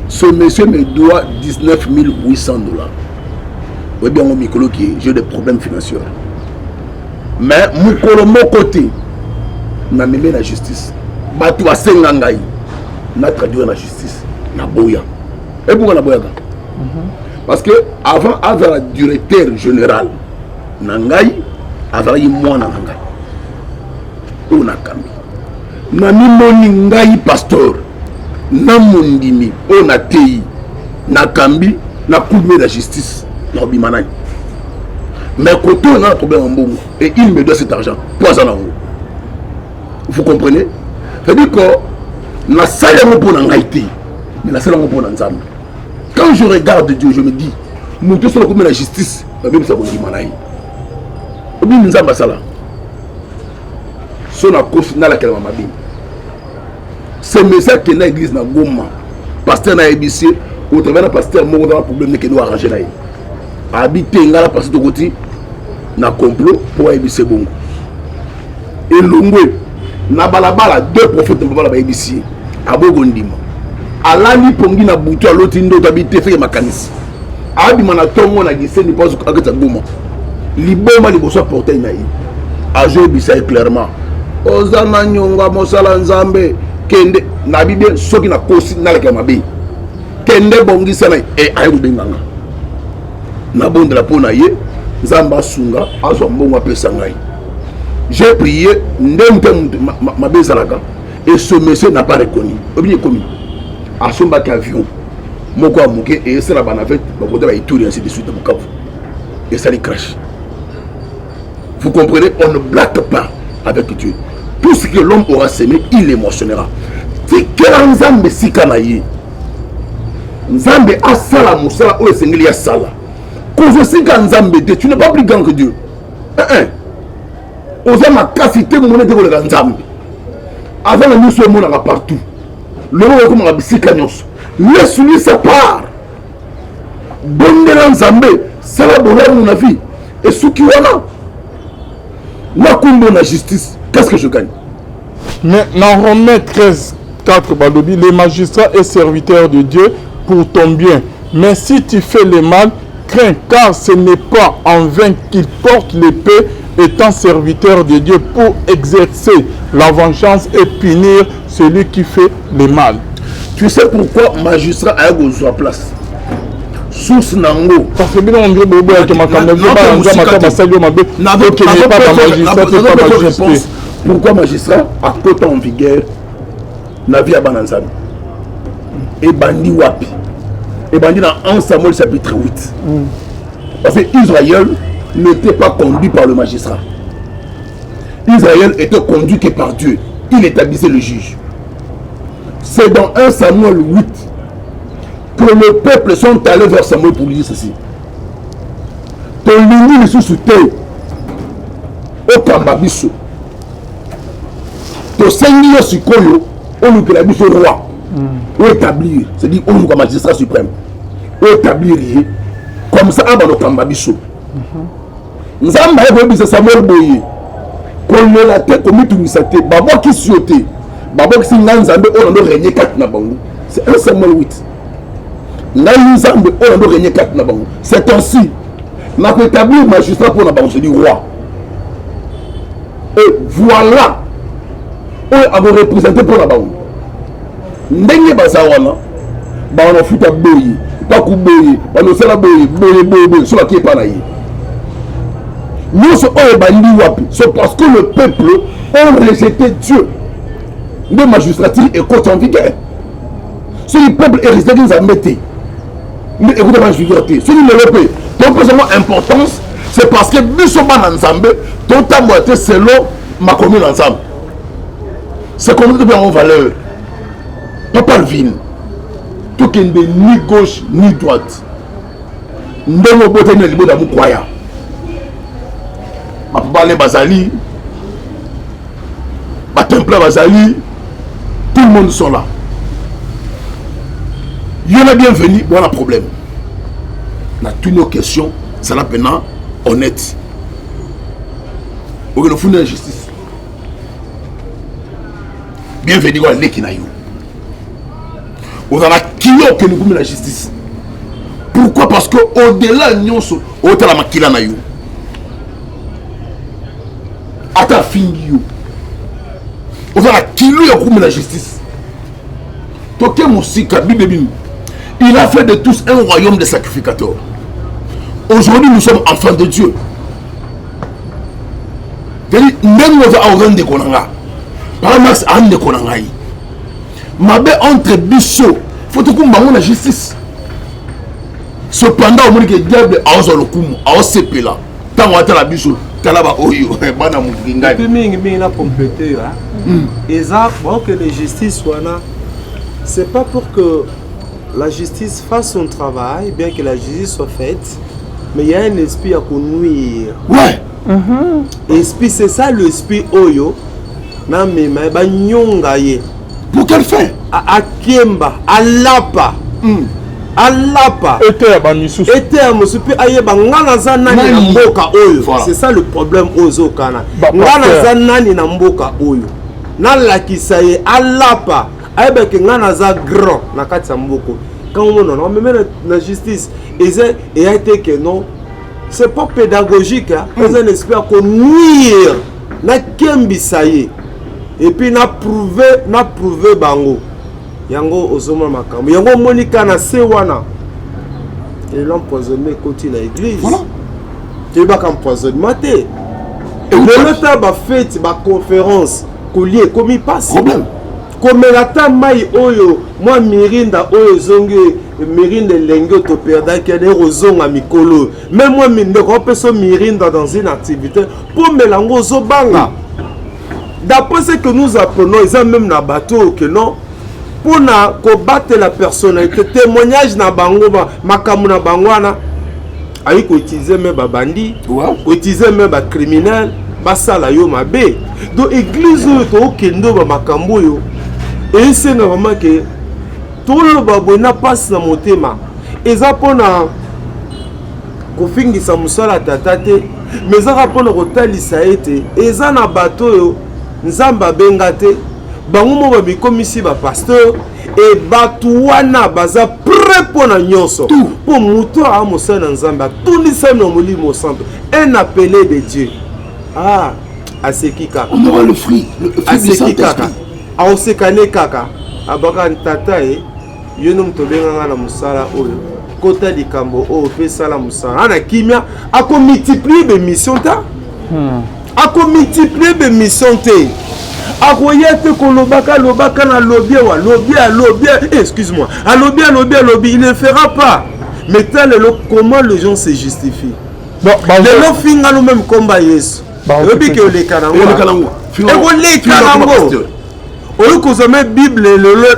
ce monsieur me doit 19 800 $. Oui, bien, j'ai des problèmes financiers. Mais mon côté, n'a même la justice. Batu a sengangai, n'a traduit la justice. Na boya. Et pourquoi la boya? Parce que avant le directeur général, Nangai, avait moi Nangai. On a cambi. Nani moni ngai pasteur. Namundimi, on a tei. Na cambi, na couvert la justice. Na bimanai. Mais quand on a un problème en bon, et il me doit cet argent. Pas en haut. Vous comprenez? C'est-à-dire que la salle est pour Nangaïti, mais la salle est pour Nanzam. Quand je regarde Dieu, je me dis, nous tous sommes comme la justice, même ça vous dit manaï. Ou bien nous avons ça là. Son accord final à quel moment bien. C'est message que l'église n'a Goma, pasteur n'a ABC, au travers d'un pasteur mort dans le problème que nous arranger là. Habiter là pasteur de côté, n'a complot pour ABC bon. Et l'ongwe, n'a balabala deux prophètes de balabala ABC, à Bogondima. Alani pongi na butu a l'autre ndo d'habiter fait makanisi. Abi mana tongo na gise ni pas akata goma. Liboma liboso porter na yi. Ajo bisa clairement. Ozana nyonga mosala nzambe kende na bibie soki na kosi na leka mabe. Kende bongi sana e ayo benganga. Na bonde la pona ye nzamba sunga azo mbongo apesa ngai. J'ai prié ndemte mabe salaka et ce monsieur n'a pas reconnu. Obi commis. À son bac avion, mon quoi mouké et c'est la banavette, mon côté va y tourner ainsi de suite de Bukavu. Et ça les crache. Vous comprenez, on ne blague pas avec Dieu. Tout ce que l'homme aura semé, il émotionnera. C'est que Nzambe sikanaye. Nzambe a sala moussala ou esengeli ya sala. Quand je sais que Nzambe tu n'es pas plus grand que Dieu. Osa ma capacité mon de le Nzambe. Avant nous sommes là partout. Le roi comme la bisikanyos. Laisse-lui sa part. Bondela Nzambe, ça va donner mon avis. Et ce qui wana, la combo la justice, qu'est-ce que je gagne? Mais dans Romains 13, 4, Badobi, les magistrats et serviteurs de Dieu pour ton bien. Mais si tu fais le mal, crains, car ce n'est pas en vain qu'ils portent l'épée, étant serviteurs de Dieu pour exercer la vengeance et punir celui qui fait le mal. Tu sais pourquoi magistrat a eu sa place? Source nango. Parce que bien on dit pourquoi magistrat a côté en vigueur na vie à Bananzami et bandi wapi et bandi dans 1 Samuel chapitre 8. Parce que Israël n'était pas conduit par le magistrat. Israël était conduit que par Dieu. Il établissait le juge. C'est dans 1 Samuel 8 que le peuple sont allés vers Samuel pour lui dire ceci. Ton ligne est sous terre. Au Kambabiso. Ton seigneur Sikoyo, on nous a dit roi. Ou établir, c'est-à-dire on nous comme magistrat suprême. Ou établir comme ça, on va Kambabiso. Nous avons dit Samuel Boye. Qu'on ne l'a tête comme tout misate. Babo qui sioté. Babo qui s'est Nzambe, on a régné 4 na bango. C'est 1 Samuel 8. Nzambe, on a régné 4 na bango. C'est ainsi. On a établi le magistrat pour la bango, c'est du roi. Et voilà. On a représenté pour la bango. Ndenge bazawana. Ba on a foutu à boye. Pas coup boye. Ba no sala boye. Boye. Sur la qui est pas là. Nous sommes c'est parce que le peuple a rejeté Dieu. Le magistrature est côté en vigueur. Si le peuple est resté dans sa métier, mais écoutez, ma vigueur, si le peuple Donc, pour importance, c'est parce que nous sommes ensemble, tout le monde est selon ma commune ensemble. C'est comme ça en valeur. Papa Alvin, tout qui n'est ni gauche ni droite. Nous avons besoin de l'imam de Moukwaya. Papa les Bazali, ma temple Bazali, tout le monde sont là. Il y en a bienvenue, voilà le problème. On a toutes nos questions, c'est là maintenant honnête. On a fait une justice. Bienvenue à l'Ekinaïou. On a qui que nous avons la justice. Pourquoi? Parce que au-delà de nous, on a la maquille na yo. Ata fingi yo. On a qui nous la justice. Toké Moussika Bibébim. Il a fait de tous un royaume de sacrificateurs. Aujourd'hui, nous sommes enfants de Dieu. C'est-à-dire, même nous avons de Konanga. Par max, on de Konanga. Ma bé entre bisso, faut que nous la justice. Cependant, on dit que le diable a osé le coup, a osé là. Tant qu'on a la bisso, Kalaba Oyo, Bana Moukinga. Et puis, il a complété. Et ça, bon, que la justice soit là, c'est pas pour que la justice fasse son travail, bien que la justice soit faite, mais il y a un esprit à nuire. Ouais. Esprit, c'est ça l'esprit Oyo. Non, mais pour quelle fin? À Kemba, à Lapa. À Lapa. C'est ça le problème aux Okana. Nani na mboka Oyo. Na la kisaye, à Lapa. Avec un grand na kati mboko quand on met la justice et a été que non c'est pas pédagogique hein c'est un esprit à nuire na kembi saye et puis na prouvé bango yango ozoma makambo yango monika na sewana et l'empoisonné continue à l'église voilà tu vas empoisonnement té et le temps ba fête ba conférence collier comme il passe problème. Comme la tamai oyo, moi mirinda oyo zonge, mirinda lengo to perda qui a des rozonga mikolo. Même moi minde repéso mirinda dans une activité pour mélanger zobanga. D'après ce que nous apprenons, ils ont même na bateau que non. Pour na combattre la personnalité, témoignage na bango makamu na bangwana. Aïe ko utiliser même babandi, ko utiliser même ba criminel, basala yo mabe. Donc église to kendo ba makambo yo. Et c'est normalement que tout le babo n'a pas na motema. Et ça pour na kofingi sa musala tatate, mais ça pour na rotali sa été. Et ça na bateau yo nzamba bengate, bango mo ba bikomisi ba pasteur et batuana baza prêt pour na nyonso. Pour muto a mosala nzamba, tout ni sa no molimo santo, un appelé de Dieu. Ah, asekika. On aura le fruit du Saint-Esprit. Aosekane kaka abaka ntata yo no mtobenga na musala oyo kota likambo o pe sala musala ana kimia ako multiplier be mission ta ako multiplier be mission te ako yete ko lobaka na lobby wa lobby excuse-moi à lobby il ne fera pas mais tel comment les gens se justifient bon le finga nous même combat Yesu lobby que les kanango et les kanango au cause de Bible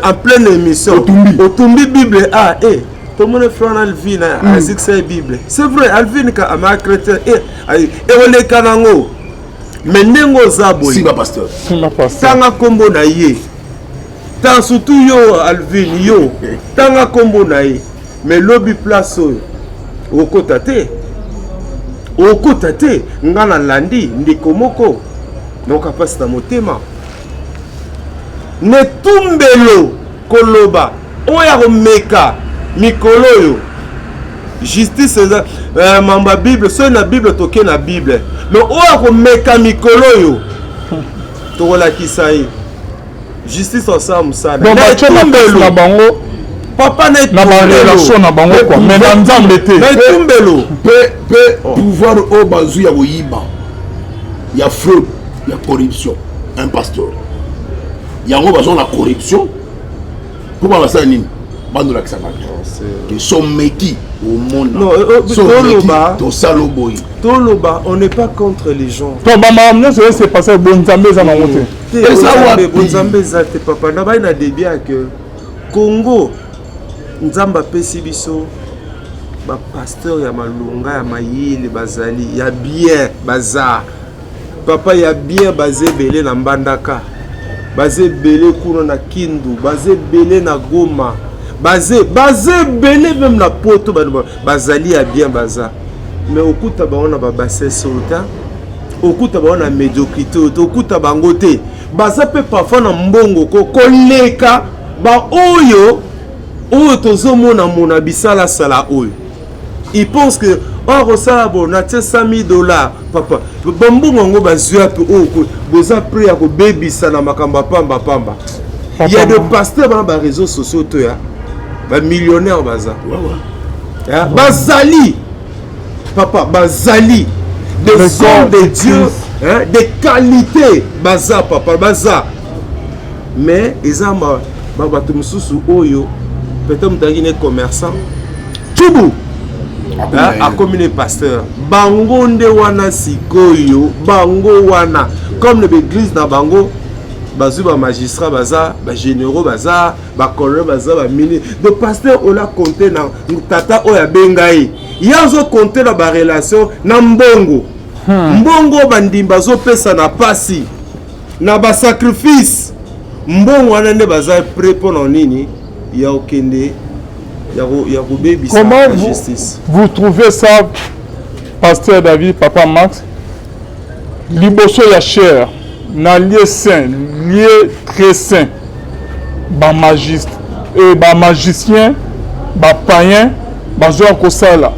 en pleine émission Otumbi Bible ah tout le monde fait Alvin à c'est Bible c'est vrai Alvin ka ma chrétien et on les kanango mais nengo zabo si ma pasteur tanga kombo na ye tant surtout yo Alvin yo tanga kombo na ye mais lobby place okotate ngana landi ndikomoko donc passe ta motema ne tumbelo koloba oya komeka mikolo yo justice mamba Bible so na Bible toke na Bible mais oya komeka mikolo yo tokola kisayi justice ensemble ça donc tumbelo na bango papa na relation na bango quoi mais na nzambe te mais tumbelo pe pouvoir au bazu ya boyiba ya fraude ya corruption un pasteur. Il y a la corruption. Pourquoi ça nini? bando la kisamaki que sont meki au monde non toloba to saloboy toloba on n'est pas contre les gens to ba mamna c'est passé bonzambe za na moté et ça wa bonzambe za te papa na ba na débia que Congo nzamba pesi biso ba pasteur ya malunga ya mayele bazali ya bien baza papa ya bien bazé belé na mbandaka bazé belé kuna na Kindu bazé belé na Goma bazé belé même na poto bazali ya bien baza mais okuta ba ona ba basse solta okuta ba ona médiocrité okuta bango te baza pe parfois na mbongo ko koleka ba oyo tozomona mona bisala sala oyo il pense que or ça bon na $100,000 papa bambongo ngo bazua pe o boza prêt à ko bebisa na makamba pamba il y a des pasteurs dans les réseaux sociaux to ya ba millionnaire baza ya bazali papa bazali des hommes de Dieu hein des qualités baza papa baza mais ezama ba to mususu oyo peut-être mutangine commerçant tubu a comme les pasteurs bango nde wana sikoyo bango wana comme l'église na bango bazu ba magistrat baza ba généraux baza ba colonel baza ba ministre de pasteur ola compter na tata oya bengai yazo compter na ba relation na mbongo mbongo bandimba zo pesa na pasi na ba sacrifice mbongo wana nde baza prêt pour nini ya okende. Comment vous trouvez ça, Pasteur David, Papa Max? Liboso ya cher, na lieu saint, lieu très saint, ba magicien, ba païen, ba zoa kosala,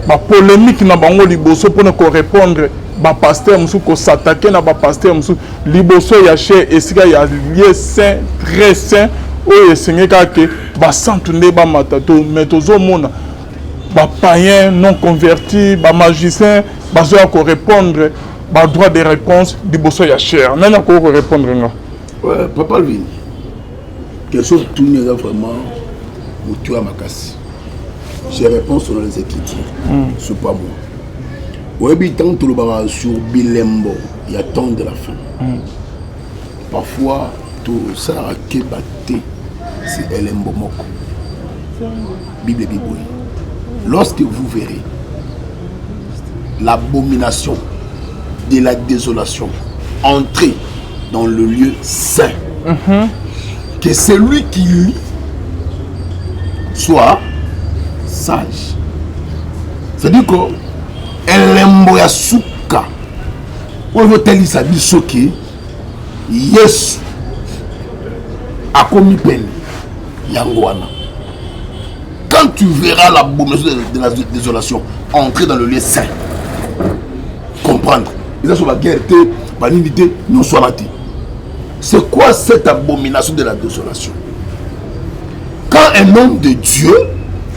ba polémique na bango liboso pour ne répondre, ba pasteur musu ko s'attaquer na ba pasteur musu liboso ya cher esika ya lieu saint, très saint. Oye sengeka ke ba santunde ba matato mais tozomona ba païen non converti ba magicien bazoa ko répondre ba droit de réponse liboso ya cher nana ko répondre nga ouais papa Alvin quelque chose tout n'est vraiment mutu à makasi j'ai réponse sur les écritures c'est pas moi ouais bi tant tout le bara sur bilembo il y a temps de la fin parfois tout ça a kebaté c'est Elembo Moko Bible Bible. Lorsque vous verrez l'abomination de la désolation entrer dans le lieu saint, que celui qui lit soit sage. C'est-à-dire que Elembo Yasuka ou votre sa bisoki yes a commis peine Yangwana. Quand tu verras l'abomination de la désolation entrer dans le lieu saint, comprendre. C'est quoi cette abomination de la désolation? Quand un homme de Dieu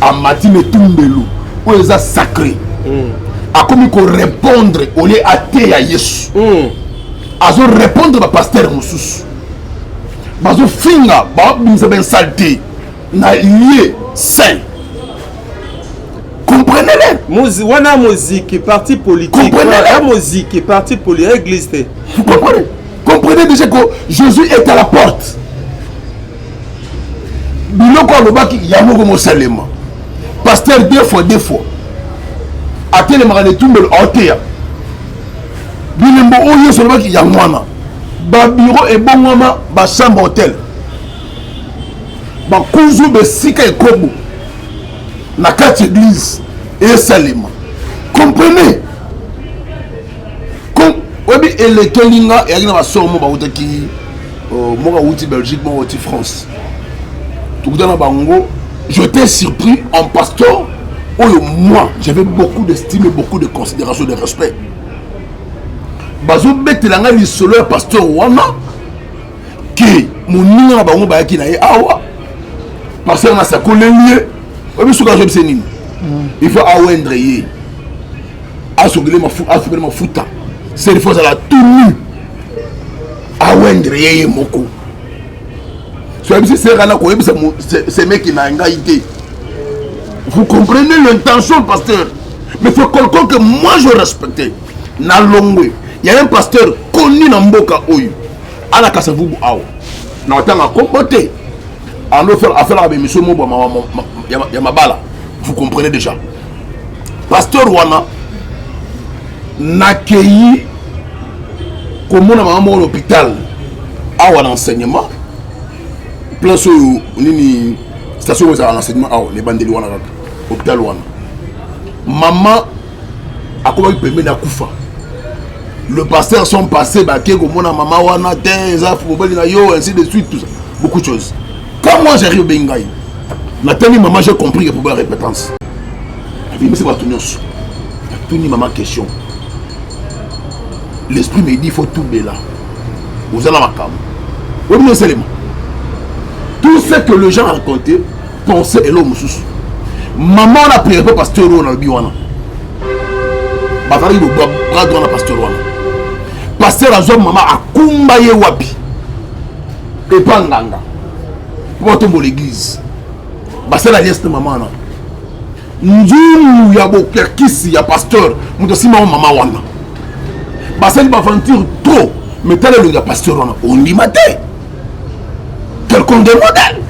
a mati le tumbelu, ou les a sacrés, a commis qu'on répondre au lieu athée à Yesu, a répondre à pasteur Moussous. Bazo finga ba bimsa ben salté na lieu saint. Comprenez-le. Wana musique parti politique. La musique parti politique église. Vous comprenez? Comprenez déjà que Jésus est à la porte. Biloko lobaki yamoko mosalema. Pasteur deux fois. Atele marane tumbel otea. Bilembo oyo solobaki yamwana. Ba bureau et bon moment ba chambre hôtel ba kuzu be sika ekobo na kati église et salima comprenez comme obi elekelinga et na ba somo ba utaki moka uti Belgique moka uti France tout dans bango j'étais surpris en pasteur oyo moi j'avais beaucoup d'estime et beaucoup de considération de respect. Bazo betelanga li solo ya pasteur wana ki moninga na bango bayaki na ye awa parce que na sa kolelie obi suka job senini il faut awendre ye asogele mafuta c'est il faut la tenue awendre ye moko c'est mec qui n'a pas été. Vous comprenez l'intention, pasteur. Mais c'est quelqu'un que moi je respectais. Na longue. Il y a un pasteur connu dans Mboka Oyu. Ala Kasavubu Ao. Na otanga compoté. En faire affaire avec monsieur Mobo Yamabala. Vous comprenez déjà. Pasteur Wana n'accueilli comme on a maman à l'hôpital. À l'enseignement. Place où ni station où ça l'enseignement les bandits Wana hôpital Wana. Maman a comment il permet na kufa. Le pasteur sont passés bah que comme on a maman Wana des ainsi de suite tout ça. Beaucoup de choses. Quand moi j'arrive au Bengaï, la telle maman j'ai compris pour la répétence. Mais c'est pas tout nous. Tout ni maman question. L'esprit me dit il faut tout là. Vous allez à ma cam. Vous bien seulement. Tout ce que les gens racontaient, pensaient et l'homme sous. Maman a prié pour pasteur Wana le biwana. Batari le bras droit na pasteur Wana. Pasteur Azom maman a kumbaye wapi. Et pas nganga. Pour tomber l'église. Pasteur la lieste maman na. Njou ya bo kerkisi ya pasteur. Muto si maman Wana. Pasteur va aventure trop. Mais tel est le pasteur Wana. On dit maté. Quelqu'un de modèle.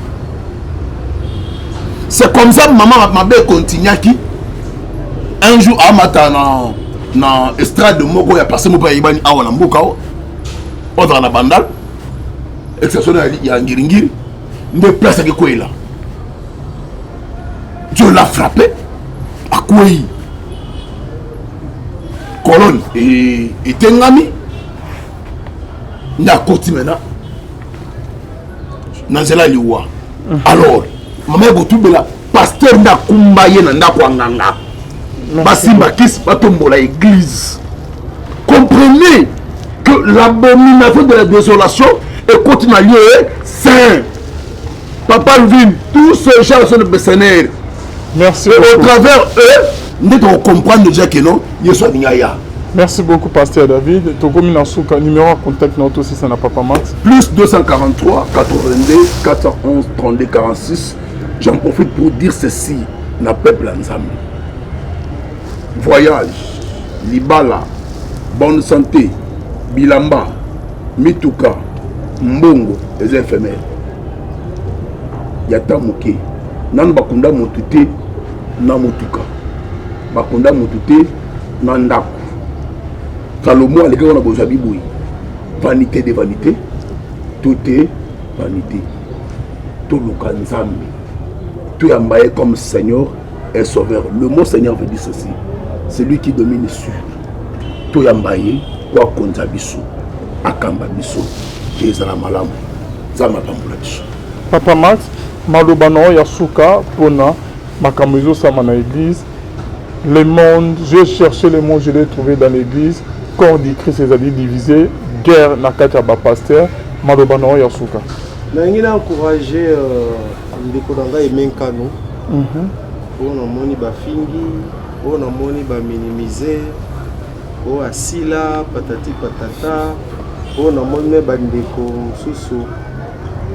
C'est comme ça que maman m'a continué qui un jour à matin dans estrade de Moko, il y a passé mon pays Ibani à Wanamboka, autre en Bandal, exceptionnel, il y a un Giringiri, une place à quoi là. Dieu l'a frappé à quoi colonne et Tengami n'a côté maintenant. Nanzela liwa. Alors, maman est là. Pasteur n'a kumbaye n'a pas nganga. Basimba kis batombo la église. Comprenez que l'abomination de la désolation est continue à lieu saint. Papa Lvin, tous ces gens sont de Besséner. Merci beaucoup. Et au travers eux, nous devons comprendre déjà que non, ils sont Ningaya. Merci beaucoup, Pasteur David. Togomi Nasuka, numéro de contact, non, aussi, ça n'a pas Max. Plus 243 82 411 32 46. J'en profite pour dire ceci. Na peuple ensemble. Voyage, Libala, bonne santé, Bilamba, Mituka, Mbongo, les éphémères. Yata Moké. Nan Bakunda Motute, na Motuka. Bakunda Motute, Nandaku. Salomon, les gars, on a besoin de vanité de vanité, tout est vanité. Tout le cas, tout est embaillé comme Seigneur et Sauveur. Le mot Seigneur veut dire ceci. C'est lui qui domine sur. Tout est embaillé, quoi qu'on t'abisso, akamba bisso, et zala malam, zama pambula bisso. Papa Max, malobano yasuka pona makamuzo sama na église. Le monde, j'ai cherché le monde, je l'ai trouvé dans l'église. Corps du Christ, c'est-à-dire divisé, guerre nakata ba pasteur, malobano yasuka. Nangi a encouragé ndeko nanga emenkano. On a moni ba fingi, on a moni ba minimiser, on asila patati patata, on a moni ba ndeko susu,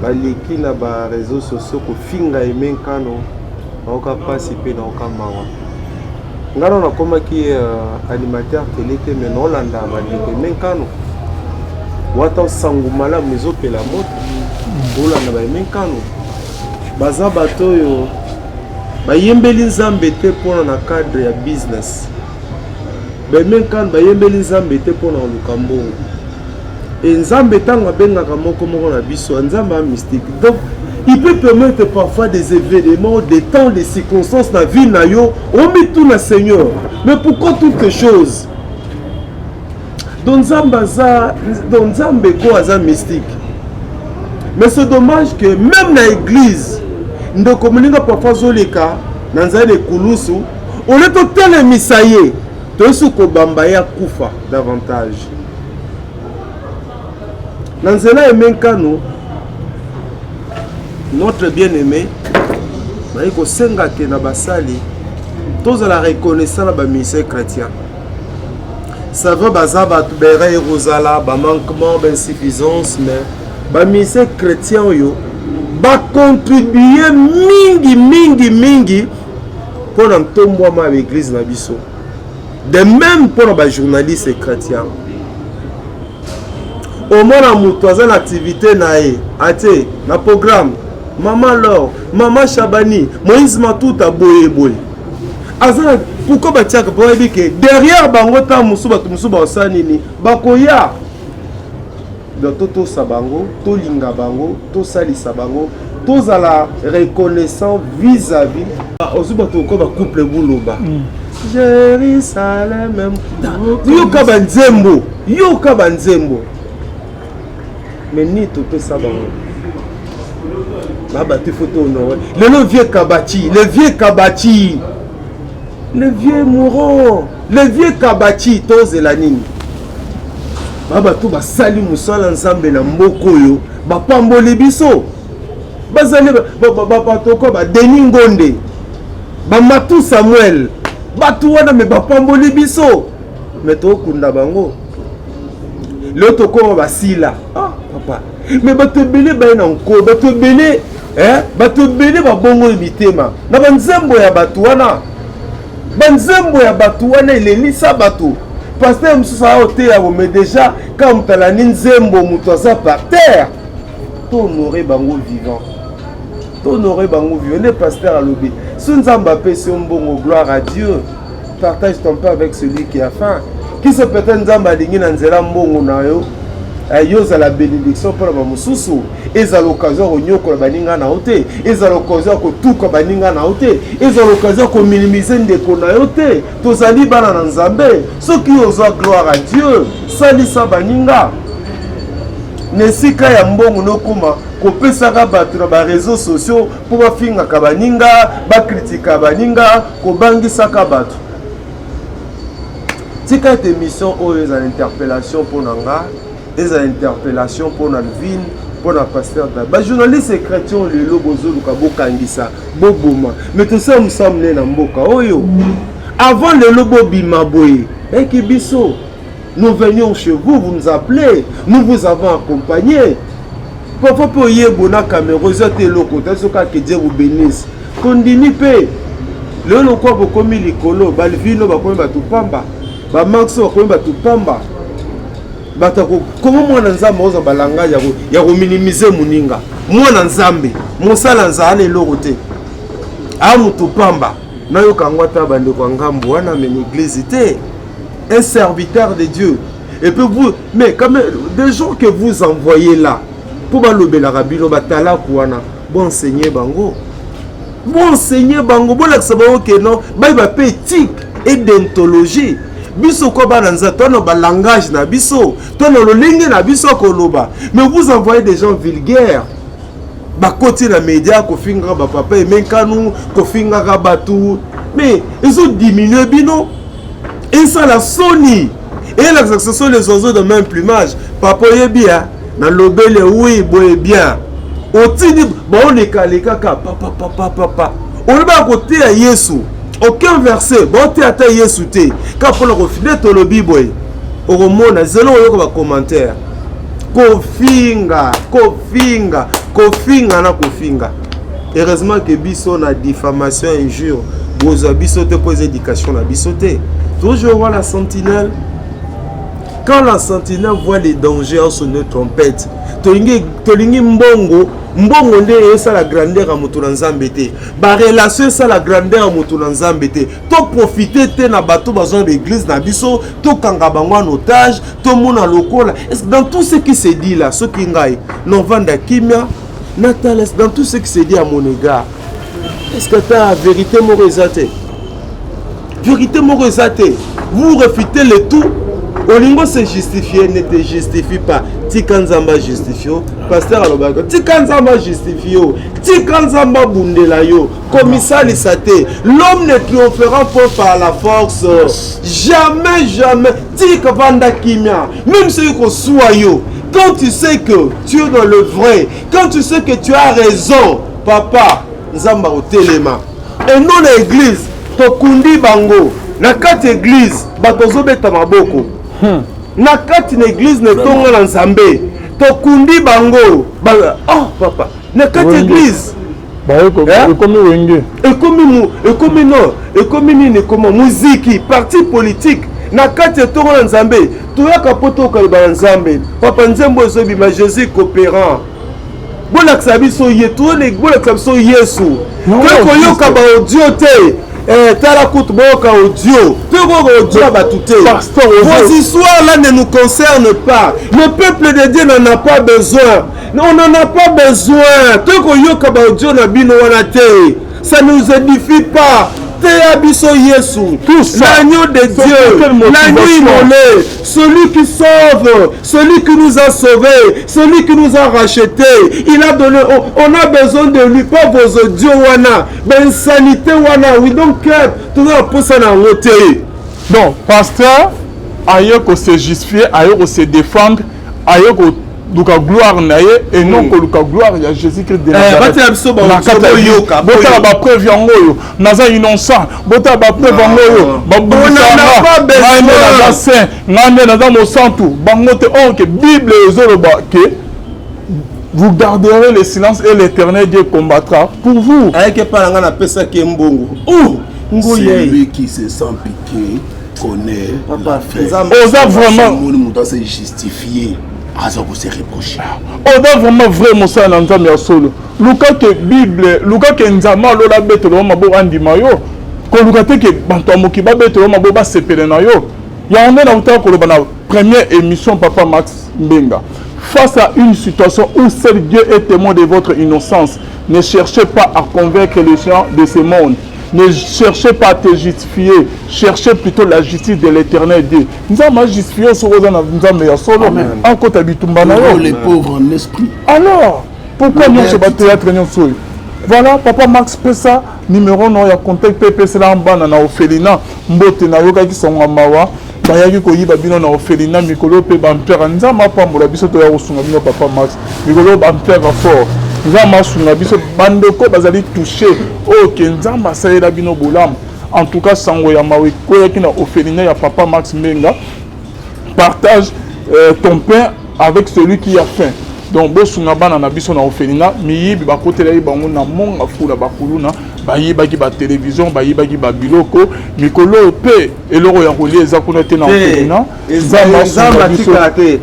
ba leki na ba réseaux sociaux ko finga emenkano, oka participer na oka mawa. Ngaro na koma ki animateur télé te mais non landa ba ndeko emenkano. Wata sangumala mezopela moto olanda ba emenkano baza bato yo bayembeli nzambe te mpona na cadre ya business ba emenkano bayembeli nzambe te mpona koluka mbongo e nzambe ntango abengaka moko na biso nzambe ya mystique. Donc il peut permettre parfois des événements, des temps, des circonstances na vie na yo on met tout na Seigneur. Mais pourquoi toutes les choses donc Nzambe ko aza mystique. Mais c'est dommage que même dans l'église, nous communiquons parfois zoleka, dans les kulusu, on est au tel misaye, tout ce que bambaya kufa davantage. Dans cela emenkano, notre bien-aimé, naiko senga ke na basali, tous la reconnaissance na ba ministère chrétien. Ça va bazaba bere rosala ba manquement ba insuffisance mais ba ministère chrétien yo ba contribuer mingi pour ntombwama à l'église na biso. De même pour ba journaliste chrétien. Au moins la moto une activité nae ate na programme Maman Laure, Maman Chabani, Moïse Matouta boye. Azana pourquoi batiaka pour dire que derrière bango ta musuba osanini bakoya dans toto sabango, to linga bango, to salisa bango, to zala reconnaissant vis-à-vis ozuba to ko ba couple buloba. Jérusalem yoka banzembo. Mais ni to pesa bango. Baba tu photo honoré. Le vieux Kabati. Le vieux mourant, le vieux Kabati, tous et la nini. Baba tu ba sali musala nzambe na mboko yo, ba pamboli biso. Bazali ba toko ba Denis Ngonde. Ba Matu Samuel. Ba tu wana me ba pamboli biso. Mais to kunda bango. Le toko ba sila. Ah papa. Mais ba te belé ba na nko, ba te belé bato bele ba bongo bitema na banzembo ya batu wana elelisa bato pasteur mususa ote ya bo mais déjà quand mutalani nzembo muto aza par terre to honorer bango vivant le pasteur alobi si nzamba pesi mbongo gloire à Dieu partage ton pain avec celui qui a faim qui se peut-être nzamba lingi na nzela mbongo na yo yoza la bénédiction pour la mosusu eza l'occasion onyoko la baninga na ote eza l'occasion ko tuka baninga na ote eza l'occasion ko minimiser ndeko na yote tozali bana na nzambe soki oza gloire à Dieu salisa baninga nesika ya mbongo nokuma kopesaka bato na ba réseaux sociaux pour bafingaka baninga bakritika baninga kobangisaka bato tika cette émission oyo eza interpellation pour nanga les interpellations pour notre vie, pour notre pasteur. Les journalistes et chrétiens, les lobos, mais tout ça, nous sommes nés dans Mboka. Avant le lobo Bimaboye, nous venions chez vous, vous nous appelez, nous vous avons accompagné. Parfois, pour y avoir une caméra, vous êtes locaux, que Dieu vous bénisse. Condini pe, le loco vous commis les colos, Balvino va commis tout pamba, Maxo va commis tout pamba. Comment moi nzambe oza balanga ya ko minimiser muninga mwana nzambe mosala nzale lokote a mutu pamba na yo kangwata bande kwa ngambo wana mais l'église était un serviteur de Dieu et puis vous mais quand même des gens que vous envoyez là pour balobela rabilo batala kuana bon enseigner bango bon la sabao que non ba pe éthique et déontologie biso ko ba nanza tono ba langage na biso tono lolingi na biso ko loba mais vous envoyez des gens vulgaires ba côté na média ko finga ba papa et menkanu ko finga ka batu mais ils ont diminué bino et ça la soni et l'accession sont les oiseaux de même plumage papa ye bien na lobele oui boye bien otini bon les kaka papa on va côté à Yesu. Aucun verset, bon théâtre Yesu te. Quand on a refilé tout le Bible, au romona zéro yo commentaire. Kofinga. Heureusement que biso na diffamation injure. Boza biso te pose éducation na biso te. Toujours voir la sentinelle. Quand la sentinelle voit les dangers en sonner trompette, tolingi mbongo nde esa la grandeur à mutu na nzambe te. Ba relation ça la grandeur à mutu na nzambe te. To profiter te na bato bazon l'église na biso, to kanga bango en otage, to mona lokola. Est-ce dans tout ce qui se dit là, ce qui ngai, non vanda kimia, natales dans tout ce qui se dit à mon égard. Est-ce que tu as vérité morosate? Vérité morosate. Vous refutez le tout. Olingo se justifier ne te justifie pas. Tikanzamba justifie. Pasteur Alobaka. Tikanzamba justifie. Tikanzamba bundela yo. Commissaire Lissate. L'homme ne triomphera pas par la force. Jamais. Tikavanda kimia. Même si tu sois yo. Quand tu sais que tu es dans le vrai. Quand tu sais que tu as raison. Papa. Nzamba au téléma. Et non l'église. Tokundi bango. Na kati église. Batozo beta maboko. Na kati na église ne tonga na nzambe tokundi bango oh papa na kati église ekomi wenge ekomi nini ekoma muziki parti politique na kati etoko na nzambe toyaka mpo tokoyeba na nzambe papa nzembo ezobima jésus coopérant bolakisa biso ye bolakisa biso yesu tokoyoka baaudio te tala kutu boyoka audio tokoyoka audio ya bato te vos histoires là ne nous concernent pas le peuple de Dieu n'en a pas besoin on n'en a pas besoin tokoyoka baaudio na bino wana te ça ne nous édifie pas l'agneau de Dieu, l'agneau immolé, celui qui sauve, celui qui nous a sauvés, celui qui nous a rachetés. Il a donné, on a besoin de lui, pas vos audios wana, ben sanité wana, we don't care, tout le monde peut s'en envoter. Donc, pasteur, ailleurs qu'on se justifier, ailleurs qu'on se défendre, ailleurs qu'on luka gloire na ye et non que luka gloire ya Jésus-Christ de Nazareth. Bota ba preuve yango yo naza innocent bota ba preuve yango yo ba bonana ba saint ngane naza mo santu bango te on que Bible ezoloba que vous garderez le silence et l'Éternel Dieu combattra pour vous. Avec pas ngana pesa ke mbongo. C'est lui qui se sent piqué connaît la fait. On a vraiment on se justifier. On se reprocher. On a vraiment vraiment ça dans Nzambe ya solo. Luka que Bible, luka que Nzama lola betelo mabo andima yo. Ko luka te que bantu amoki ba betelo mabo ba sepele na yo. Ya on est na uta ko na première émission Papa Max Mbenga. Face à une situation où seul Dieu est témoin de votre innocence, ne cherchez pas à convaincre les gens de ce monde. Ne cherchez pas à te justifier, cherchez plutôt la justice de l'Éternel Dieu. Nous avons justifié ce que nous avons solo, encore les pauvres en esprit. Alors, pourquoi nous sommes pas théâtre? Voilà, Papa Max Pessa, numéro non, il y a contact PPC là en bas, on a Ophelina, Mbote na yoka qui sont en mawa, bayaki ko yiba bino na Ophelina, Mikolo pe bampère, nzama pa mbola biso to ya osunga bino Papa Max, Mikolo bampère fort. Nzama sunga biso bandeko bazali touché o kenzamba saela bino bolam. En tout cas sango ya mawe ko yaki na Ophelina ya Papa Max Mbenga. Partage ton pain avec celui qui a faim. Donc bosunga bana na biso na Ophelina miyibi bakotela yi bango na monga fula bakuluna bayibaki ba télévision bayibaki ba biloko mikolo pe eloko ya kolia eza kuna te na Ophelina nzamba tika te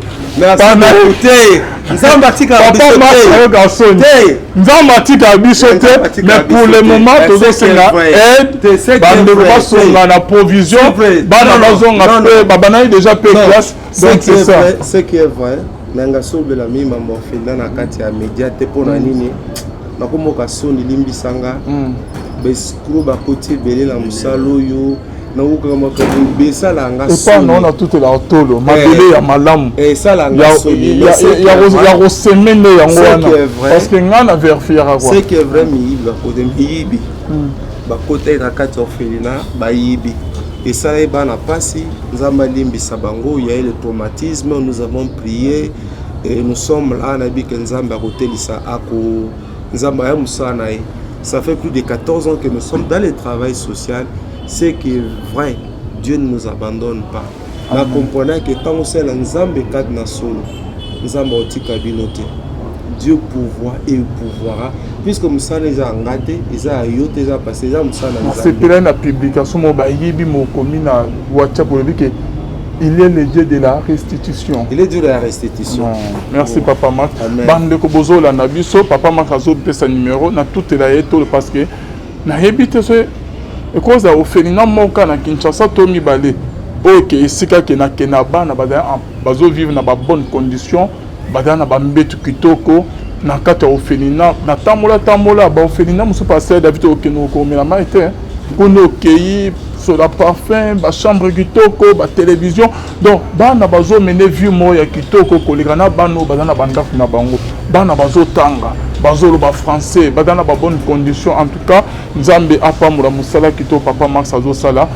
nzamba tika biso te mais pour le moment tozosenga aide bandeko basonga na provision bana bazonga pe babanayi déjà pe classe donc c'est ça ce qui est vrai nanga sobela mima morfina na kati ya média te pona nini nakomoka soni limbisanga beskru bakoti belé na musalo yo na ukamaka besala nga soni et pas non na toute la tolo mabele ya malamu sala nga soni ya rosemene yango wana parce que ngana vérifier quoi c'est que vrai miyibi bakode miyibi bakote na kati orphelinat bayibi. Et ça est bana pasi, nous avons limbisa bango, il y a eu le traumatisme, nous avons prié et nous sommes là, ça fait plus de 14 ans que nous sommes dans le travail social. C'est que vrai, Dieu ne nous abandonne pas. Nous comprenons que tant que c'est l'ensemble cadre national, nous avons dit Dieu pouvoir et pouvoira. Puisque nous sommes déjà engagés, ils ont eu déjà passé, c'est plein de publication, il est le Dieu de la restitution. Il est Dieu de la restitution. Merci Papa Max. Bande ko bozo la nabiso, Papa Max a zopé sa numéro, na tout la étole parce que na habite ce et cause à Ophelina moka na Kinshasa to mi balé. OK, isika ke na kenaba na bazo vivre na ba bonne condition, badana ba mbetu kitoko. Na kata Ophelina na tamola ba Ophelina musu passer David okeno ko mela maite kono kei sur la parfum ba chambre kitoko ba télévision donc bana bazo mener vie moya kitoko kolikana bano bazana bandafu na bango bana bazo tanga bazo lo ba français badana ba bonne condition en tout cas nzambe apamura musala kitoko Papa Max azo sala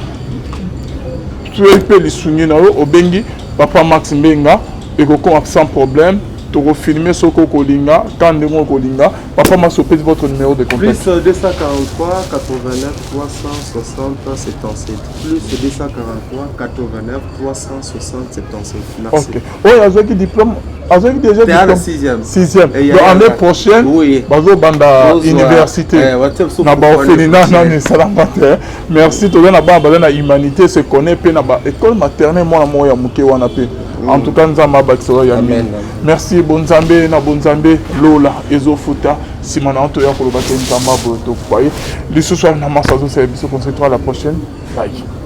tu peux les soigner na obengi Papa Max Mbenga et koko sans problème tokofilme soko kolinga quand ndenge kolinga papa masopesi votre numéro de contact plus 243 89 360 77 plus 243 89 360 77 merci. ok oyo azwaki diplôme azwaki déjà diplôme 6e donc année prochaine bazobanda université na baorphelinat nani esalama te merci toza na bana baza na humanité se connaît mpe na baécole maternelle mwana moko ya moke wana mpe en tout cas nzambe abakisaka ya mingi merci bonzambe na bonzambe lola ezofuta nsima na toya koloba te nzambe aboye tokwaye lisusu na masa azosala biso concentre à la prochaine bye.